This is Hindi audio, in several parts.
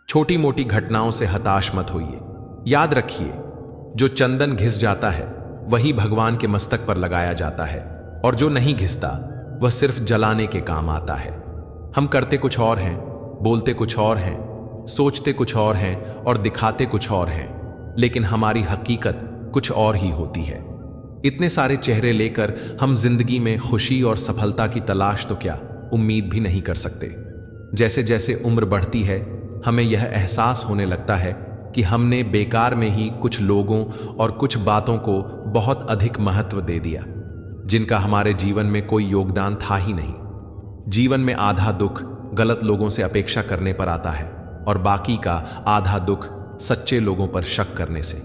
छोटी मोटी घटनाओं से हताश मत होइए। याद रखिए, जो चंदन घिस जाता है वही भगवान के मस्तक पर लगाया जाता है, और जो नहीं घिसता वह सिर्फ जलाने के काम आता है। हम करते कुछ और हैं, बोलते कुछ और हैं, सोचते कुछ और हैं और दिखाते कुछ और हैं, लेकिन हमारी हकीकत कुछ और ही होती है। इतने सारे चेहरे लेकर हम जिंदगी में खुशी और सफलता की तलाश तो क्या, उम्मीद भी नहीं कर सकते। जैसे जैसे उम्र बढ़ती है, हमें यह एहसास होने लगता है कि हमने बेकार में ही कुछ लोगों और कुछ बातों को बहुत अधिक महत्व दे दिया, जिनका हमारे जीवन में कोई योगदान था ही नहीं। जीवन में आधा दुख गलत लोगों से अपेक्षा करने पर आता है, और बाकी का आधा दुख सच्चे लोगों पर शक करने से।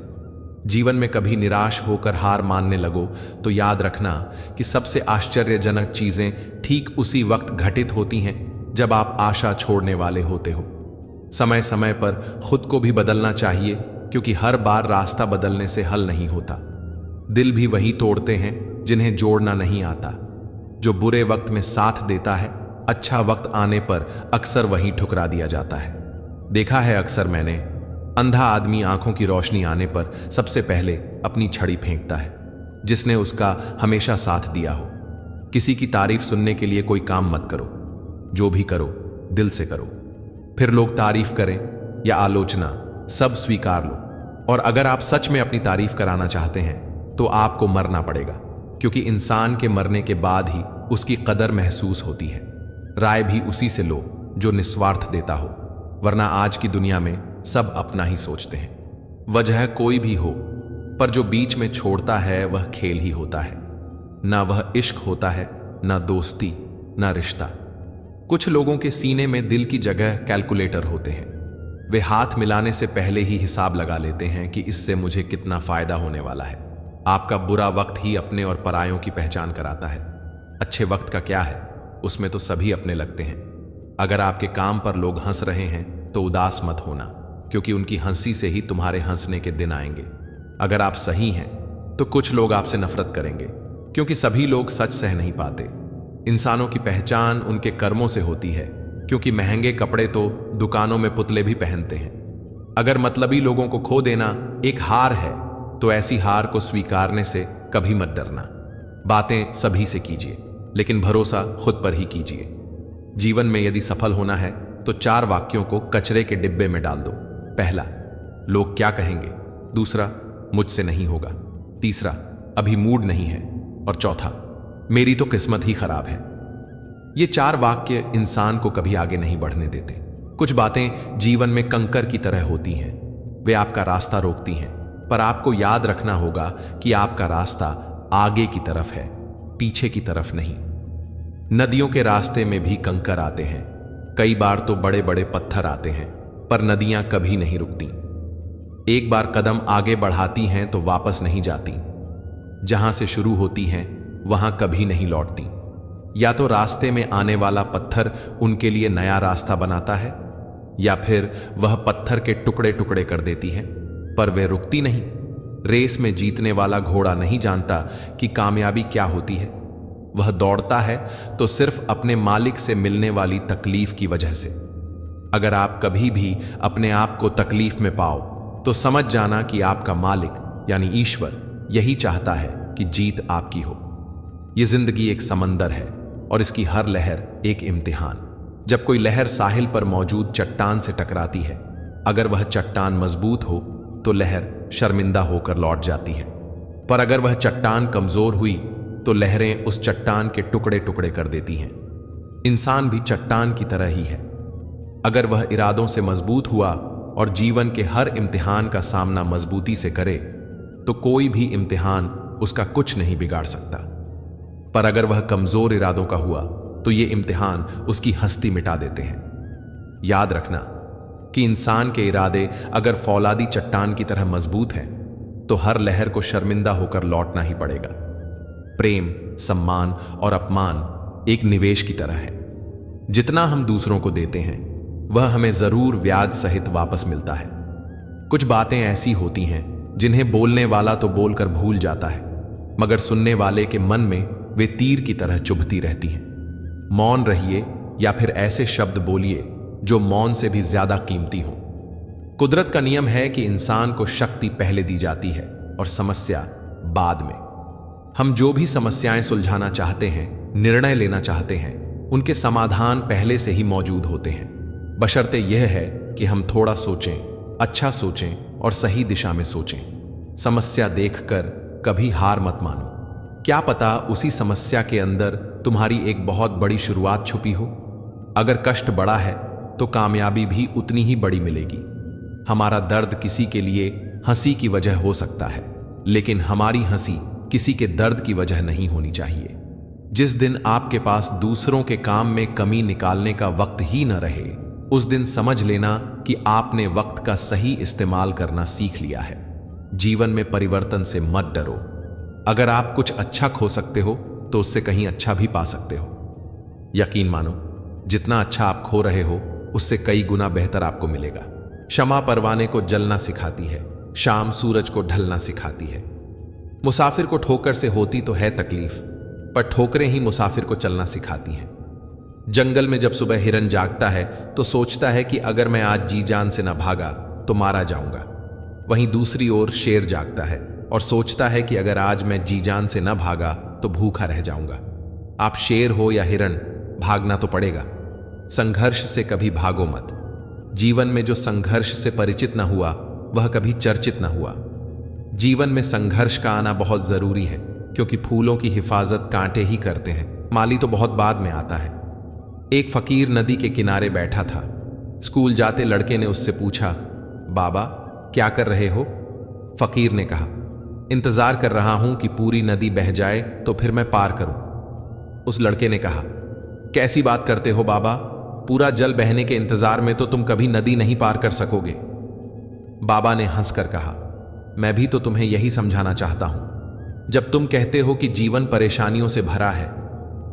जीवन में कभी निराश होकर हार मानने लगो तो याद रखना कि सबसे आश्चर्यजनक चीजें ठीक उसी वक्त घटित होती हैं जब आप आशा छोड़ने वाले होते हो। समय समय पर खुद को भी बदलना चाहिए, क्योंकि हर बार रास्ता बदलने से हल नहीं होता। दिल भी वही तोड़ते हैं जिन्हें जोड़ना नहीं आता। जो बुरे वक्त में साथ देता है, अच्छा वक्त आने पर अक्सर वहीं ठुकरा दिया जाता है। देखा है अक्सर मैंने, अंधा आदमी आंखों की रोशनी आने पर सबसे पहले अपनी छड़ी फेंकता है, जिसने उसका हमेशा साथ दिया हो। किसी की तारीफ सुनने के लिए कोई काम मत करो, जो भी करो दिल से करो। फिर लोग तारीफ करें या आलोचना, सब स्वीकार लो। और अगर आप सच में अपनी तारीफ कराना चाहते हैं तो आपको मरना पड़ेगा, क्योंकि इंसान के मरने के बाद ही उसकी कदर महसूस होती है। राय भी उसी से लो जो निस्वार्थ देता हो, वरना आज की दुनिया में सब अपना ही सोचते हैं। वजह कोई भी हो, पर जो बीच में छोड़ता है वह खेल ही होता है। ना वह इश्क होता है, ना दोस्ती, ना रिश्ता। कुछ लोगों के सीने में दिल की जगह कैलकुलेटर होते हैं। वे हाथ मिलाने से पहले ही हिसाब लगा लेते हैं कि इससे मुझे कितना फायदा होने वाला है। आपका बुरा वक्त ही अपने और परायों की पहचान कराता है। अच्छे वक्त का क्या है, उसमें तो सभी अपने लगते हैं। अगर आपके काम पर लोग हंस रहे हैं तो उदास मत होना, क्योंकि उनकी हंसी से ही तुम्हारे हंसने के दिन आएंगे। अगर आप सही हैं तो कुछ लोग आपसे नफरत करेंगे, क्योंकि सभी लोग सच सह नहीं पाते। इंसानों की पहचान उनके कर्मों से होती है, क्योंकि महंगे कपड़े तो दुकानों में पुतले भी पहनते हैं। अगर मतलबी लोगों को खो देना एक हार है, तो ऐसी हार को स्वीकारने से कभी मत डरना। बातें सभी से कीजिए, लेकिन भरोसा खुद पर ही कीजिए। जीवन में यदि सफल होना है तो 4 वाक्यों को कचरे के डिब्बे में डाल दो। पहला, लोग क्या कहेंगे। दूसरा, मुझसे नहीं होगा। तीसरा, अभी मूड नहीं है। और चौथा, मेरी तो किस्मत ही खराब है। ये 4 वाक्य इंसान को कभी आगे नहीं बढ़ने देते। कुछ बातें जीवन में कंकर की तरह होती हैं, वे आपका रास्ता रोकती हैं, पर आपको याद रखना होगा कि आपका रास्ता आगे की तरफ है, पीछे की तरफ नहीं। नदियों के रास्ते में भी कंकर आते हैं, कई बार तो बड़े बड़े पत्थर आते हैं, पर नदियां कभी नहीं रुकती। एक बार कदम आगे बढ़ाती हैं तो वापस नहीं जाती। जहां से शुरू होती हैं वहां कभी नहीं लौटती। या तो रास्ते में आने वाला पत्थर उनके लिए नया रास्ता बनाता है, या फिर वह पत्थर के टुकड़े टुकड़े कर देती है, पर वे रुकती नहीं। रेस में जीतने वाला घोड़ा नहीं जानता कि कामयाबी क्या होती है। वह दौड़ता है तो सिर्फ अपने मालिक से मिलने वाली तकलीफ की वजह से। अगर आप कभी भी अपने आप को तकलीफ में पाओ तो समझ जाना कि आपका मालिक यानी ईश्वर यही चाहता है कि जीत आपकी हो। यह जिंदगी एक समंदर है और इसकी हर लहर एक इम्तिहान। जब कोई लहर साहिल पर मौजूद चट्टान से टकराती है, अगर वह चट्टान मजबूत हो तो लहर शर्मिंदा होकर लौट जाती है, पर अगर वह चट्टान कमजोर हुई तो लहरें उस चट्टान के टुकड़े टुकड़े कर देती हैं। इंसान भी चट्टान की तरह ही है। अगर वह इरादों से मजबूत हुआ और जीवन के हर इम्तिहान का सामना मजबूती से करे तो कोई भी इम्तिहान उसका कुछ नहीं बिगाड़ सकता। पर अगर वह कमजोर इरादों का हुआ तो ये इम्तिहान उसकी हस्ती मिटा देते हैं। याद रखना कि इंसान के इरादे अगर फौलादी चट्टान की तरह मजबूत हैं तो हर लहर को शर्मिंदा होकर लौटना ही पड़ेगा। प्रेम, सम्मान और अपमान एक निवेश की तरह है। जितना हम दूसरों को देते हैं वह हमें जरूर ब्याज सहित वापस मिलता है। कुछ बातें ऐसी होती हैं जिन्हें बोलने वाला तो बोलकर भूल जाता है, मगर सुनने वाले के मन में वे तीर की तरह चुभती रहती हैं। मौन रहिए या फिर ऐसे शब्द बोलिए जो मौन से भी ज्यादा कीमती हो। कुदरत का नियम है कि इंसान को शक्ति पहले दी जाती है और समस्या बाद में। हम जो भी समस्याएं सुलझाना चाहते हैं, निर्णय लेना चाहते हैं, उनके समाधान पहले से ही मौजूद होते हैं। बशर्ते यह है कि हम थोड़ा सोचें, अच्छा सोचें और सही दिशा में सोचें। समस्या देखकर कभी हार मत मानो। क्या पता उसी समस्या के अंदर तुम्हारी एक बहुत बड़ी शुरुआत छुपी हो। अगर कष्ट बड़ा है तो कामयाबी भी उतनी ही बड़ी मिलेगी। हमारा दर्द किसी के लिए हंसी की वजह हो सकता है, लेकिन हमारी हंसी किसी के दर्द की वजह नहीं होनी चाहिए। जिस दिन आपके पास दूसरों के काम में कमी निकालने का वक्त ही न रहे, उस दिन समझ लेना कि आपने वक्त का सही इस्तेमाल करना सीख लिया है। जीवन में परिवर्तन से मत डरो। अगर आप कुछ अच्छा खो सकते हो तो उससे कहीं अच्छा भी पा सकते हो। यकीन मानो, जितना अच्छा आप खो रहे हो उससे कई गुना बेहतर आपको मिलेगा। क्षमा परवाने को जलना सिखाती है, शाम सूरज को ढलना सिखाती है। मुसाफिर को ठोकर से होती तो है तकलीफ, पर ठोकरें ही मुसाफिर को चलना सिखाती हैं। जंगल में जब सुबह हिरन जागता है तो सोचता है कि अगर मैं आज जी जान से न भागा तो मारा जाऊंगा। वहीं दूसरी ओर शेर जागता है और सोचता है कि अगर आज मैं जी जान से न भागा तो भूखा रह जाऊंगा। आप शेर हो या हिरन, भागना तो पड़ेगा। संघर्ष से कभी भागो मत। जीवन में जो संघर्ष से परिचित न हुआ वह कभी चर्चित न हुआ। जीवन में संघर्ष का आना बहुत जरूरी है, क्योंकि फूलों की हिफाजत कांटे ही करते हैं, माली तो बहुत बाद में आता है। एक फकीर नदी के किनारे बैठा था। स्कूल जाते लड़के ने उससे पूछा, बाबा क्या कर रहे हो? फकीर ने कहा, इंतजार कर रहा हूं कि पूरी नदी बह जाए तो फिर मैं पार करूं। उस लड़के ने कहा, कैसी बात करते हो बाबा, पूरा जल बहने के इंतजार में तो तुम कभी नदी नहीं पार कर सकोगे। बाबा ने हंसकर कहा, मैं भी तो तुम्हें यही समझाना चाहता हूं। जब तुम कहते हो कि जीवन परेशानियों से भरा है,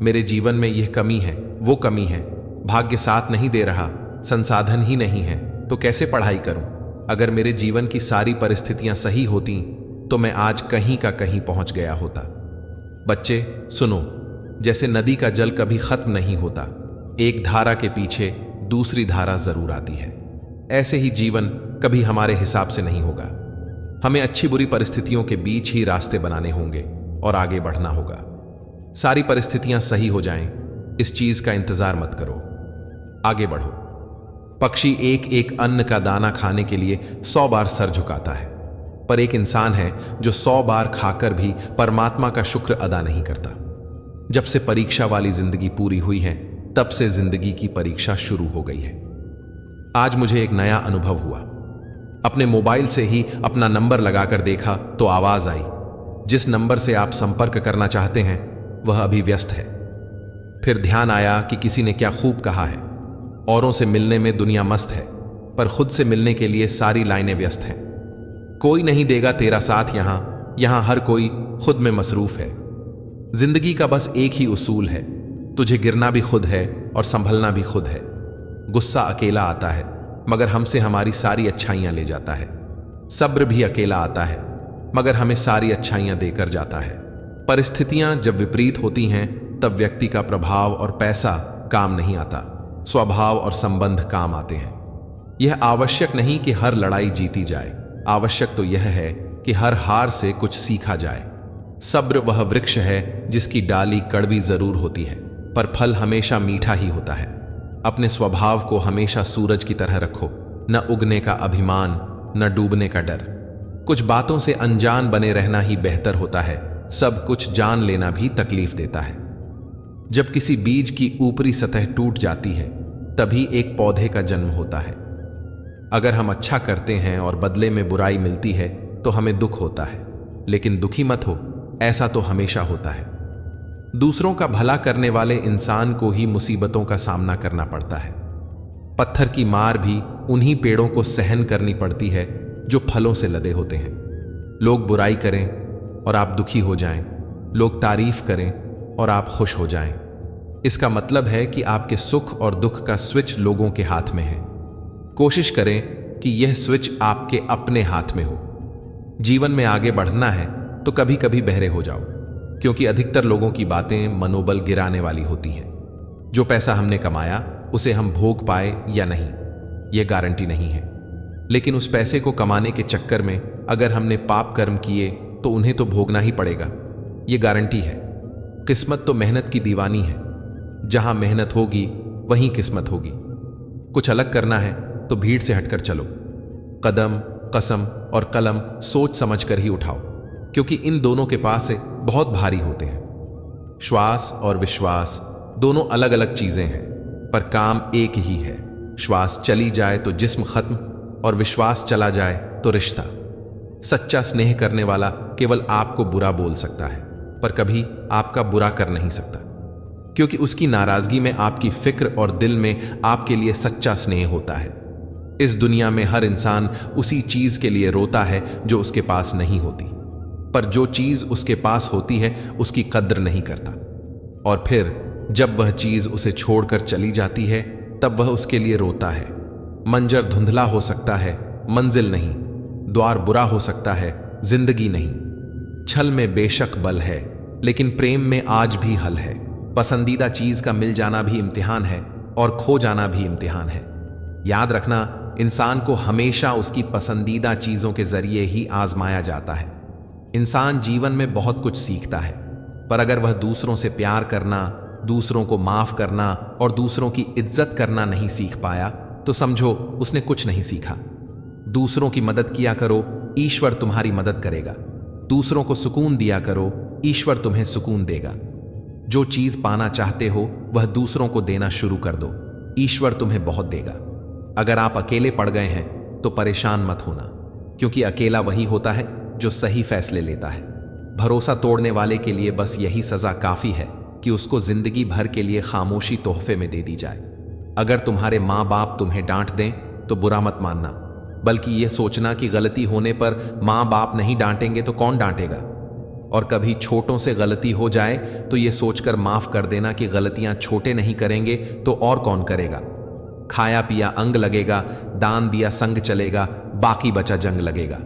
मेरे जीवन में यह कमी है, वो कमी है, भाग्य साथ नहीं दे रहा, संसाधन ही नहीं है, तो कैसे पढ़ाई करूं? अगर मेरे जीवन की सारी परिस्थितियां सही होती तो मैं आज कहीं का कहीं पहुंच गया होता। बच्चे सुनो, जैसे नदी का जल कभी खत्म नहीं होता, एक धारा के पीछे दूसरी धारा जरूर आती है, ऐसे ही जीवन कभी हमारे हिसाब से नहीं होगा। हमें अच्छी बुरी परिस्थितियों के बीच ही रास्ते बनाने होंगे और आगे बढ़ना होगा। सारी परिस्थितियां सही हो जाएं, इस चीज का इंतजार मत करो, आगे बढ़ो। पक्षी एक एक अन्न का दाना खाने के लिए 100 बार सर झुकाता है, पर एक इंसान है जो 100 बार खाकर भी परमात्मा का शुक्र अदा नहीं करता। जब से परीक्षा वाली जिंदगी पूरी हुई है, तब से जिंदगी की परीक्षा शुरू हो गई है। आज मुझे एक नया अनुभव हुआ। अपने मोबाइल से ही अपना नंबर लगाकर देखा तो आवाज आई, जिस नंबर से आप संपर्क करना चाहते हैं वह अभी व्यस्त है। फिर ध्यान आया कि किसी ने क्या खूब कहा है, औरों से मिलने में दुनिया मस्त है, पर खुद से मिलने के लिए सारी लाइनें व्यस्त हैं। कोई नहीं देगा तेरा साथ यहां हर कोई खुद में मसरूफ है। जिंदगी का बस एक ही उसूल है, तुझे गिरना भी खुद है और संभलना भी खुद है। गुस्सा अकेला आता है, मगर हमसे हमारी सारी अच्छाइयां ले जाता है। सब्र भी अकेला आता है, मगर हमें सारी अच्छाइयां देकर जाता है। परिस्थितियां जब विपरीत होती हैं, तब व्यक्ति का प्रभाव और पैसा काम नहीं आता, स्वभाव और संबंध काम आते हैं। यह आवश्यक नहीं कि हर लड़ाई जीती जाए, आवश्यक तो यह है कि हर हार से कुछ सीखा जाए। सब्र वह वृक्ष है जिसकी डाली कड़वी जरूर होती है, पर फल हमेशा मीठा ही होता है। अपने स्वभाव को हमेशा सूरज की तरह रखो, न उगने का अभिमान, न डूबने का डर। कुछ बातों से अनजान बने रहना ही बेहतर होता है, सब कुछ जान लेना भी तकलीफ देता है। जब किसी बीज की ऊपरी सतह टूट जाती है, तभी एक पौधे का जन्म होता है। अगर हम अच्छा करते हैं और बदले में बुराई मिलती है तो हमें दुख होता है, लेकिन दुखी मत हो, ऐसा तो हमेशा होता है। दूसरों का भला करने वाले इंसान को ही मुसीबतों का सामना करना पड़ता है। पत्थर की मार भी उन्हीं पेड़ों को सहन करनी पड़ती है जो फलों से लदे होते हैं। लोग बुराई करें और आप दुखी हो जाएं, लोग तारीफ करें और आप खुश हो जाएं। इसका मतलब है कि आपके सुख और दुख का स्विच लोगों के हाथ में है। कोशिश करें कि यह स्विच आपके अपने हाथ में हो। जीवन में आगे बढ़ना है तो कभी कभी बहरे हो जाओ, क्योंकि अधिकतर लोगों की बातें मनोबल गिराने वाली होती हैं। जो पैसा हमने कमाया उसे हम भोग पाए या नहीं, यह गारंटी नहीं है, लेकिन उस पैसे को कमाने के चक्कर में अगर हमने पाप कर्म किए तो उन्हें तो भोगना ही पड़ेगा, ये गारंटी है। किस्मत तो मेहनत की दीवानी है, जहां मेहनत होगी वहीं किस्मत होगी। कुछ अलग करना है तो भीड़ से हटकर चलो। कदम, कसम और कलम सोच समझ कर ही उठाओ, क्योंकि इन दोनों के पास से बहुत भारी होते हैं। श्वास और विश्वास दोनों अलग अलग चीजें हैं, पर काम एक ही है। श्वास चली जाए तो जिस्म खत्म, और विश्वास चला जाए तो रिश्ता। सच्चा स्नेह करने वाला केवल आपको बुरा बोल सकता है, पर कभी आपका बुरा कर नहीं सकता, क्योंकि उसकी नाराजगी में आपकी फिक्र और दिल में आपके लिए सच्चा स्नेह होता है। इस दुनिया में हर इंसान उसी चीज के लिए रोता है जो उसके पास नहीं होती, पर जो चीज उसके पास होती है उसकी कद्र नहीं करता। और फिर जब वह चीज उसे छोड़कर चली जाती है तब वह उसके लिए रोता है। मंजर धुंधला हो सकता है, मंजिल नहीं। द्वार बुरा हो सकता है, जिंदगी नहीं। छल में बेशक बल है, लेकिन प्रेम में आज भी हल है। पसंदीदा चीज का मिल जाना भी इम्तिहान है, और खो जाना भी इम्तिहान है। याद रखना, इंसान को हमेशा उसकी पसंदीदा चीजों के जरिए ही आजमाया जाता है। इंसान जीवन में बहुत कुछ सीखता है, पर अगर वह दूसरों से प्यार करना, दूसरों को माफ करना और दूसरों की इज्जत करना नहीं सीख पाया तो समझो उसने कुछ नहीं सीखा। दूसरों की मदद किया करो, ईश्वर तुम्हारी मदद करेगा। दूसरों को सुकून दिया करो, ईश्वर तुम्हें सुकून देगा। जो चीज पाना चाहते हो वह दूसरों को देना शुरू कर दो, ईश्वर तुम्हें बहुत देगा। अगर आप अकेले पड़ गए हैं तो परेशान मत होना, क्योंकि अकेला वही होता है जो सही फैसले लेता है। भरोसा तोड़ने वाले के लिए बस यही सजा काफी है कि उसको जिंदगी भर के लिए खामोशी तोहफे में दे दी जाए। अगर तुम्हारे माँ बाप तुम्हें डांट दें तो बुरा मत मानना, बल्कि यह सोचना कि गलती होने पर माँ बाप नहीं डांटेंगे तो कौन डांटेगा। और कभी छोटों से गलती हो जाए तो यह सोचकर माफ कर देना कि गलतियां छोटे नहीं करेंगे तो और कौन करेगा। खाया पिया अंग लगेगा, दान दिया संग चलेगा, बाकी बचा जंग लगेगा।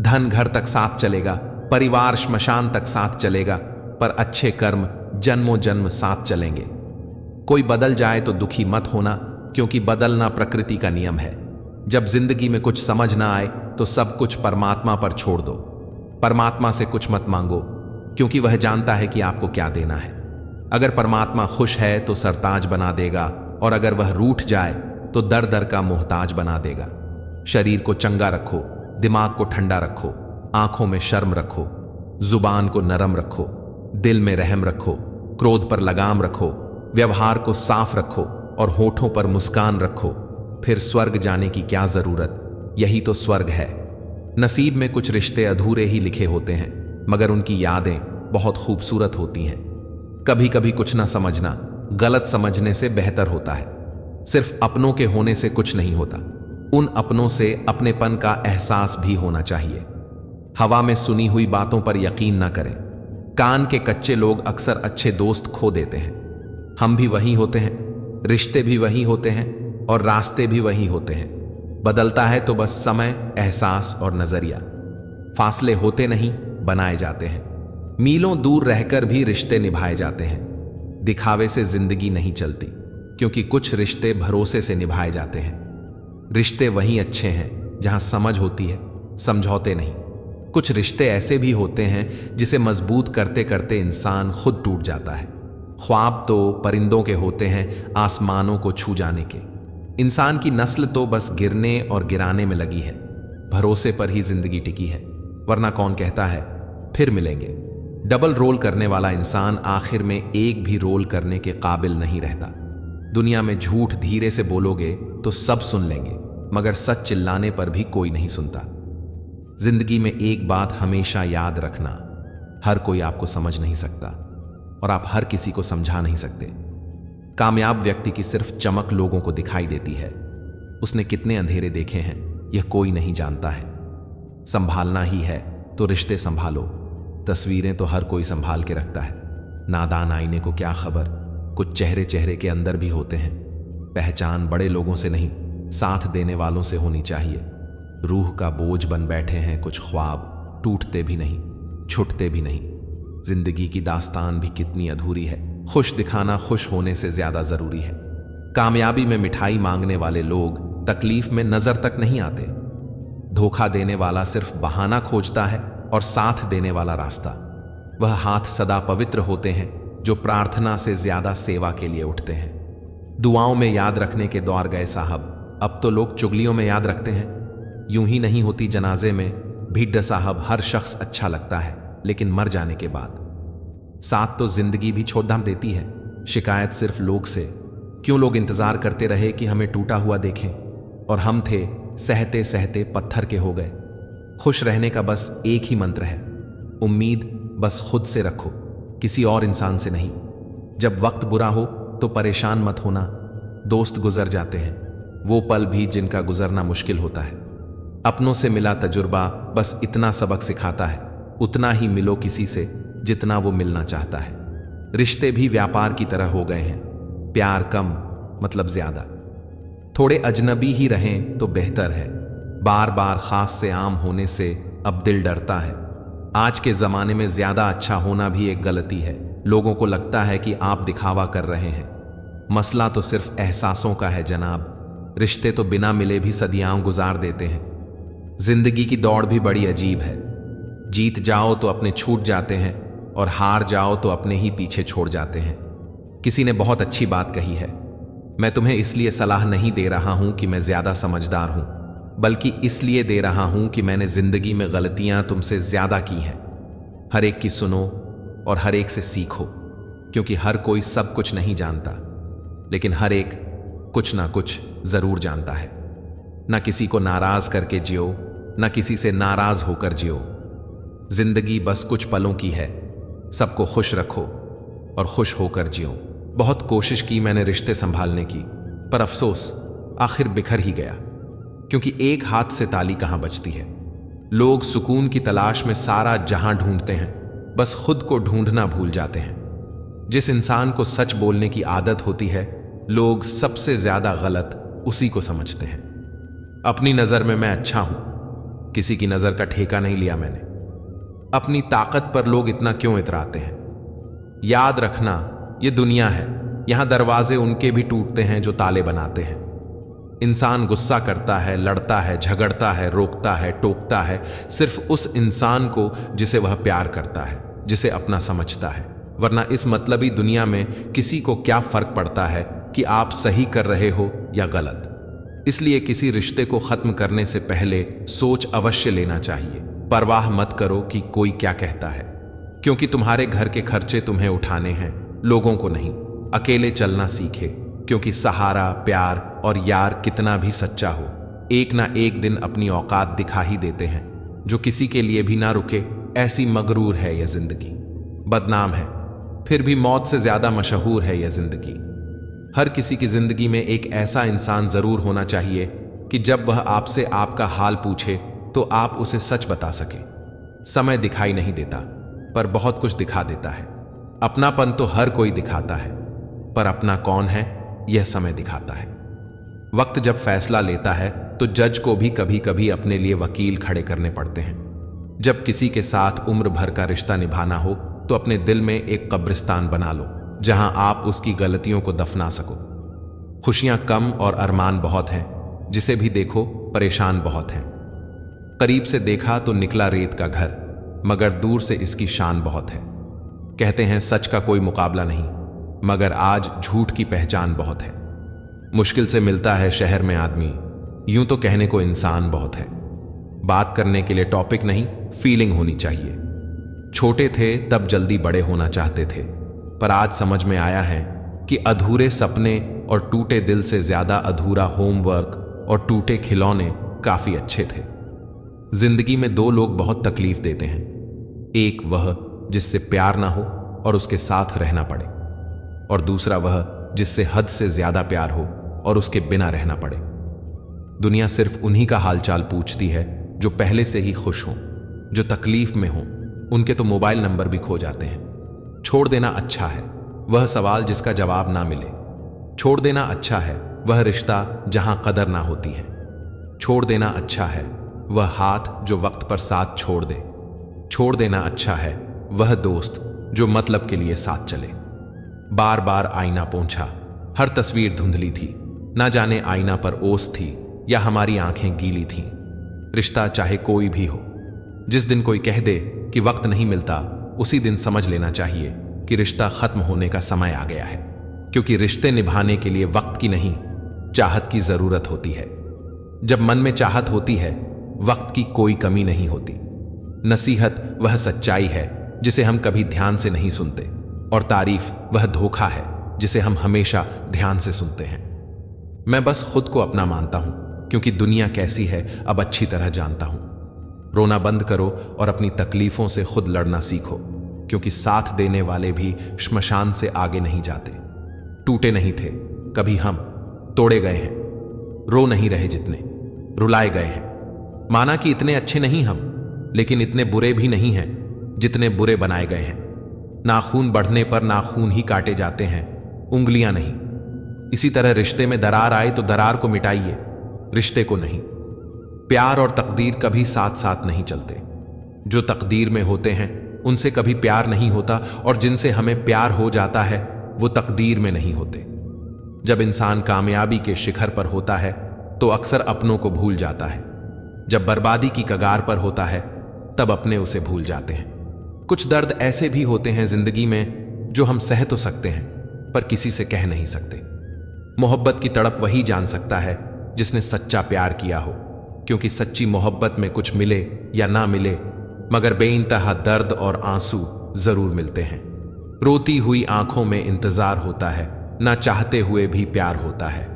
धन घर तक साथ चलेगा, परिवार श्मशान तक साथ चलेगा, पर अच्छे कर्म जन्मों जन्म साथ चलेंगे। कोई बदल जाए तो दुखी मत होना, क्योंकि बदलना प्रकृति का नियम है। जब जिंदगी में कुछ समझ ना आए तो सब कुछ परमात्मा पर छोड़ दो। परमात्मा से कुछ मत मांगो, क्योंकि वह जानता है कि आपको क्या देना है। अगर परमात्मा खुश है तो सरताज बना देगा, और अगर वह रूठ जाए तो दर दर का मोहताज बना देगा। शरीर को चंगा रखो, दिमाग को ठंडा रखो, आंखों में शर्म रखो, जुबान को नरम रखो, दिल में रहम रखो, क्रोध पर लगाम रखो, व्यवहार को साफ रखो और होठों पर मुस्कान रखो। फिर स्वर्ग जाने की क्या जरूरत, यही तो स्वर्ग है। नसीब में कुछ रिश्ते अधूरे ही लिखे होते हैं, मगर उनकी यादें बहुत खूबसूरत होती हैं। कभी कभी कुछ ना समझना गलत समझने से बेहतर होता है। सिर्फ अपनों के होने से कुछ नहीं होता, उन अपनों से अपनेपन का एहसास भी होना चाहिए। हवा में सुनी हुई बातों पर यकीन ना करें। कान के कच्चे लोग अक्सर अच्छे दोस्त खो देते हैं। हम भी वही होते हैं, रिश्ते भी वही होते हैं और रास्ते भी वही होते हैं। बदलता है तो बस समय, एहसास और नजरिया। फासले होते नहीं, बनाए जाते हैं। मीलों दूर रहकर भी रिश्ते निभाए जाते हैं। दिखावे से जिंदगी नहीं चलती, क्योंकि कुछ रिश्ते भरोसे से निभाए जाते हैं। रिश्ते वही अच्छे हैं जहां समझ होती है, समझौते नहीं। कुछ रिश्ते ऐसे भी होते हैं जिसे मजबूत करते करते इंसान खुद टूट जाता है। ख्वाब तो परिंदों के होते हैं, आसमानों को छू जाने के। इंसान की नस्ल तो बस गिरने और गिराने में लगी है। भरोसे पर ही जिंदगी टिकी है, वरना कौन कहता है फिर मिलेंगे। डबल रोल करने वाला इंसान आखिर में एक भी रोल करने के काबिल नहीं रहता। दुनिया में झूठ धीरे से बोलोगे तो सब सुन लेंगे, मगर सच चिल्लाने पर भी कोई नहीं सुनता। जिंदगी में एक बात हमेशा याद रखना, हर कोई आपको समझ नहीं सकता और आप हर किसी को समझा नहीं सकते। कामयाब व्यक्ति की सिर्फ चमक लोगों को दिखाई देती है। उसने कितने अंधेरे देखे हैं यह कोई नहीं जानता है। संभालना ही है तो रिश्ते संभालो, तस्वीरें तो हर कोई संभाल के रखता है। नादान आईने को क्या खबर, कुछ चेहरे चेहरे के अंदर भी होते हैं। पहचान बड़े लोगों से नहीं, साथ देने वालों से होनी चाहिए। रूह का बोझ बन बैठे हैं कुछ ख्वाब, टूटते भी नहीं, छुटते भी नहीं। जिंदगी की दास्तान भी कितनी अधूरी है। खुश दिखाना खुश होने से ज्यादा जरूरी है। कामयाबी में मिठाई मांगने वाले लोग तकलीफ में नजर तक नहीं आते। धोखा देने वाला सिर्फ बहाना खोजता है और साथ देने वाला रास्ता। वह हाथ सदा पवित्र होते हैं जो प्रार्थना से ज्यादा सेवा के लिए उठते हैं। दुआओं में याद रखने के दौर गए साहब, अब तो लोग चुगलियों में याद रखते हैं। यूं ही नहीं होती जनाजे में भीड़ साहब, हर शख्स अच्छा लगता है लेकिन मर जाने के बाद। साथ तो जिंदगी भी छोड़ दाम देती है। शिकायत सिर्फ लोग से, क्यों लोग इंतजार करते रहे कि हमें टूटा हुआ देखें, और हम थे सहते सहते पत्थर के हो गए। खुश रहने का बस एक ही मंत्र है, उम्मीद बस खुद से रखो, किसी और इंसान से नहीं। जब वक्त बुरा हो तो परेशान मत होना, दोस्त गुजर जाते हैं, वो पल भी जिनका गुजरना मुश्किल होता है। अपनों से मिला तजुर्बा बस इतना सबक सिखाता है, उतना ही मिलो किसी से जितना वो मिलना चाहता है। रिश्ते भी व्यापार की तरह हो गए हैं, प्यार कम मतलब ज्यादा। थोड़े अजनबी ही रहें तो बेहतर है, बार बार खास से आम होने से अब दिल डरता है। आज के जमाने में ज्यादा अच्छा होना भी एक गलती है। लोगों को लगता है कि आप दिखावा कर रहे हैं, मसला तो सिर्फ एहसासों का है जनाब। रिश्ते तो बिना मिले भी सदियां गुजार देते हैं। जिंदगी की दौड़ भी बड़ी अजीब है, जीत जाओ तो अपने छूट जाते हैं और हार जाओ तो अपने ही पीछे छोड़ जाते हैं। किसी ने बहुत अच्छी बात कही है, मैं तुम्हें इसलिए सलाह नहीं दे रहा हूं कि मैं ज्यादा समझदार हूं, बल्कि इसलिए दे रहा हूं कि मैंने जिंदगी में गलतियां तुमसे ज्यादा की हैं। हर एक की सुनो और हर एक से सीखो, क्योंकि हर कोई सब कुछ नहीं जानता, लेकिन हर एक कुछ ना कुछ जरूर जानता है। ना किसी को नाराज करके जियो, ना किसी से नाराज होकर जियो। जिंदगी बस कुछ पलों की है, सबको खुश रखो और खुश होकर जियो। बहुत कोशिश की मैंने रिश्ते संभालने की, पर अफसोस आखिर बिखर ही गया, क्योंकि एक हाथ से ताली कहां बजती है। लोग सुकून की तलाश में सारा जहां ढूंढते हैं, बस खुद को ढूंढना भूल जाते हैं। जिस इंसान को सच बोलने की आदत होती है, लोग सबसे ज्यादा गलत उसी को समझते हैं। अपनी नजर में मैं अच्छा हूं, किसी की नजर का ठेका नहीं लिया मैंने। अपनी ताकत पर लोग इतना क्यों इतराते हैं? याद रखना, ये दुनिया है, यहां दरवाजे उनके भी टूटते हैं जो ताले बनाते हैं। इंसान गुस्सा करता है, लड़ता है, झगड़ता है, रोकता है, टोकता है सिर्फ उस इंसान को जिसे वह प्यार करता है, जिसे अपना समझता है। वरना इस मतलबी दुनिया में किसी को क्या फर्क पड़ता है कि आप सही कर रहे हो या गलत। इसलिए किसी रिश्ते को खत्म करने से पहले सोच अवश्य लेना चाहिए। परवाह मत करो कि कोई क्या कहता है, क्योंकि तुम्हारे घर के खर्चे तुम्हें उठाने हैं, लोगों को नहीं। अकेले चलना सीखे, क्योंकि सहारा, प्यार और यार कितना भी सच्चा हो, एक ना एक दिन अपनी औकात दिखा ही देते हैं। जो किसी के लिए भी ना रुके, ऐसी मगरूर है यह जिंदगी। बदनाम है फिर भी मौत से ज्यादा मशहूर है यह जिंदगी। हर किसी की जिंदगी में एक ऐसा इंसान जरूर होना चाहिए कि जब वह आपसे आपका हाल पूछे तो आप उसे सच बता सके। समय दिखाई नहीं देता, पर बहुत कुछ दिखा देता है। अपनापन तो हर कोई दिखाता है, पर अपना कौन है यह समय दिखाता है। वक्त जब फैसला लेता है तो जज को भी कभी कभी अपने लिए वकील खड़े करने पड़ते हैं। जब किसी के साथ उम्र भर का रिश्ता निभाना हो तो अपने दिल में एक कब्रिस्तान बना लो, जहां आप उसकी गलतियों को दफना सको। खुशियां कम और अरमान बहुत हैं, जिसे भी देखो परेशान बहुत हैं। करीब से देखा तो निकला रेत का घर, मगर दूर से इसकी शान बहुत है। कहते हैं सच का कोई मुकाबला नहीं, मगर आज झूठ की पहचान बहुत है। मुश्किल से मिलता है शहर में आदमी, यूं तो कहने को इंसान बहुत है। बात करने के लिए टॉपिक नहीं, फीलिंग होनी चाहिए। छोटे थे तब जल्दी बड़े होना चाहते थे, पर आज समझ में आया है कि अधूरे सपने और टूटे दिल से ज्यादा अधूरा होमवर्क और टूटे खिलौने काफी अच्छे थे। जिंदगी में दो लोग बहुत तकलीफ देते हैं, एक वह जिससे प्यार ना हो और उसके साथ रहना पड़े, और दूसरा वह जिससे हद से ज्यादा प्यार हो और उसके बिना रहना पड़े। दुनिया सिर्फ उन्हीं का हालचाल पूछती है जो पहले से ही खुश हों। जो तकलीफ में हों उनके तो मोबाइल नंबर भी खो जाते हैं। छोड़ देना अच्छा है वह सवाल जिसका जवाब ना मिले। छोड़ देना अच्छा है वह रिश्ता जहां कदर ना होती है। छोड़ देना अच्छा है वह हाथ जो वक्त पर साथ छोड़ दे। छोड़ देना अच्छा है वह दोस्त जो मतलब के लिए साथ चले। बार बार आईना पोंछा, हर तस्वीर धुंधली थी, ना जाने आईना पर ओस थी या हमारी आंखें गीली थीं। रिश्ता चाहे कोई भी हो, जिस दिन कोई कह दे कि वक्त नहीं मिलता, उसी दिन समझ लेना चाहिए कि रिश्ता खत्म होने का समय आ गया है। क्योंकि रिश्ते निभाने के लिए वक्त की नहीं, चाहत की जरूरत होती है। जब मन में चाहत होती है, वक्त की कोई कमी नहीं होती। नसीहत वह सच्चाई है जिसे हम कभी ध्यान से नहीं सुनते, और तारीफ वह धोखा है जिसे हम हमेशा ध्यान से सुनते हैं। मैं बस खुद को अपना मानता हूं, क्योंकि दुनिया कैसी है अब अच्छी तरह जानता हूं। रोना बंद करो और अपनी तकलीफों से खुद लड़ना सीखो, क्योंकि साथ देने वाले भी श्मशान से आगे नहीं जाते। टूटे नहीं थे कभी हम, तोड़े गए हैं। रो नहीं रहे जितने, रुलाए गए हैं। माना कि इतने अच्छे नहीं हम, लेकिन इतने बुरे भी नहीं हैं जितने बुरे बनाए गए हैं। नाखून बढ़ने पर नाखून ही काटे जाते हैं, उंगलियां नहीं। इसी तरह रिश्ते में दरार आए तो दरार को मिटाइए, रिश्ते को नहीं। प्यार और तकदीर कभी साथ साथ नहीं चलते। जो तकदीर में होते हैं उनसे कभी प्यार नहीं होता, और जिनसे हमें प्यार हो जाता है वो तकदीर में नहीं होते। जब इंसान कामयाबी के शिखर पर होता है तो अक्सर अपनों को भूल जाता है। जब बर्बादी की कगार पर होता है तब अपने उसे भूल जाते हैं। कुछ दर्द ऐसे भी होते हैं जिंदगी में जो हम सह तो सकते हैं, पर किसी से कह नहीं सकते। मोहब्बत की तड़प वही जान सकता है जिसने सच्चा प्यार किया हो, क्योंकि सच्ची मोहब्बत में कुछ मिले या ना मिले, मगर बेइंतहा दर्द और आंसू जरूर मिलते हैं। रोती हुई आंखों में इंतजार होता है, ना चाहते हुए भी प्यार होता है।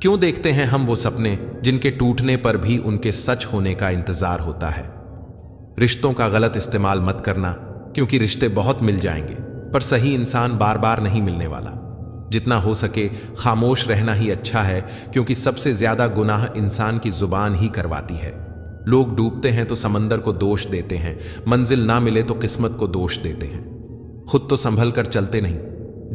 क्यों देखते हैं हम वो सपने जिनके टूटने पर भी उनके सच होने का इंतजार होता है। रिश्तों का गलत इस्तेमाल मत करना, क्योंकि रिश्ते बहुत मिल जाएंगे, पर सही इंसान बार बार नहीं मिलने वाला। जितना हो सके खामोश रहना ही अच्छा है, क्योंकि सबसे ज्यादा गुनाह इंसान की जुबान ही करवाती है। लोग डूबते हैं तो समंदर को दोष देते हैं, मंजिल ना मिले तो किस्मत को दोष देते हैं। खुद तो संभल कर चलते नहीं,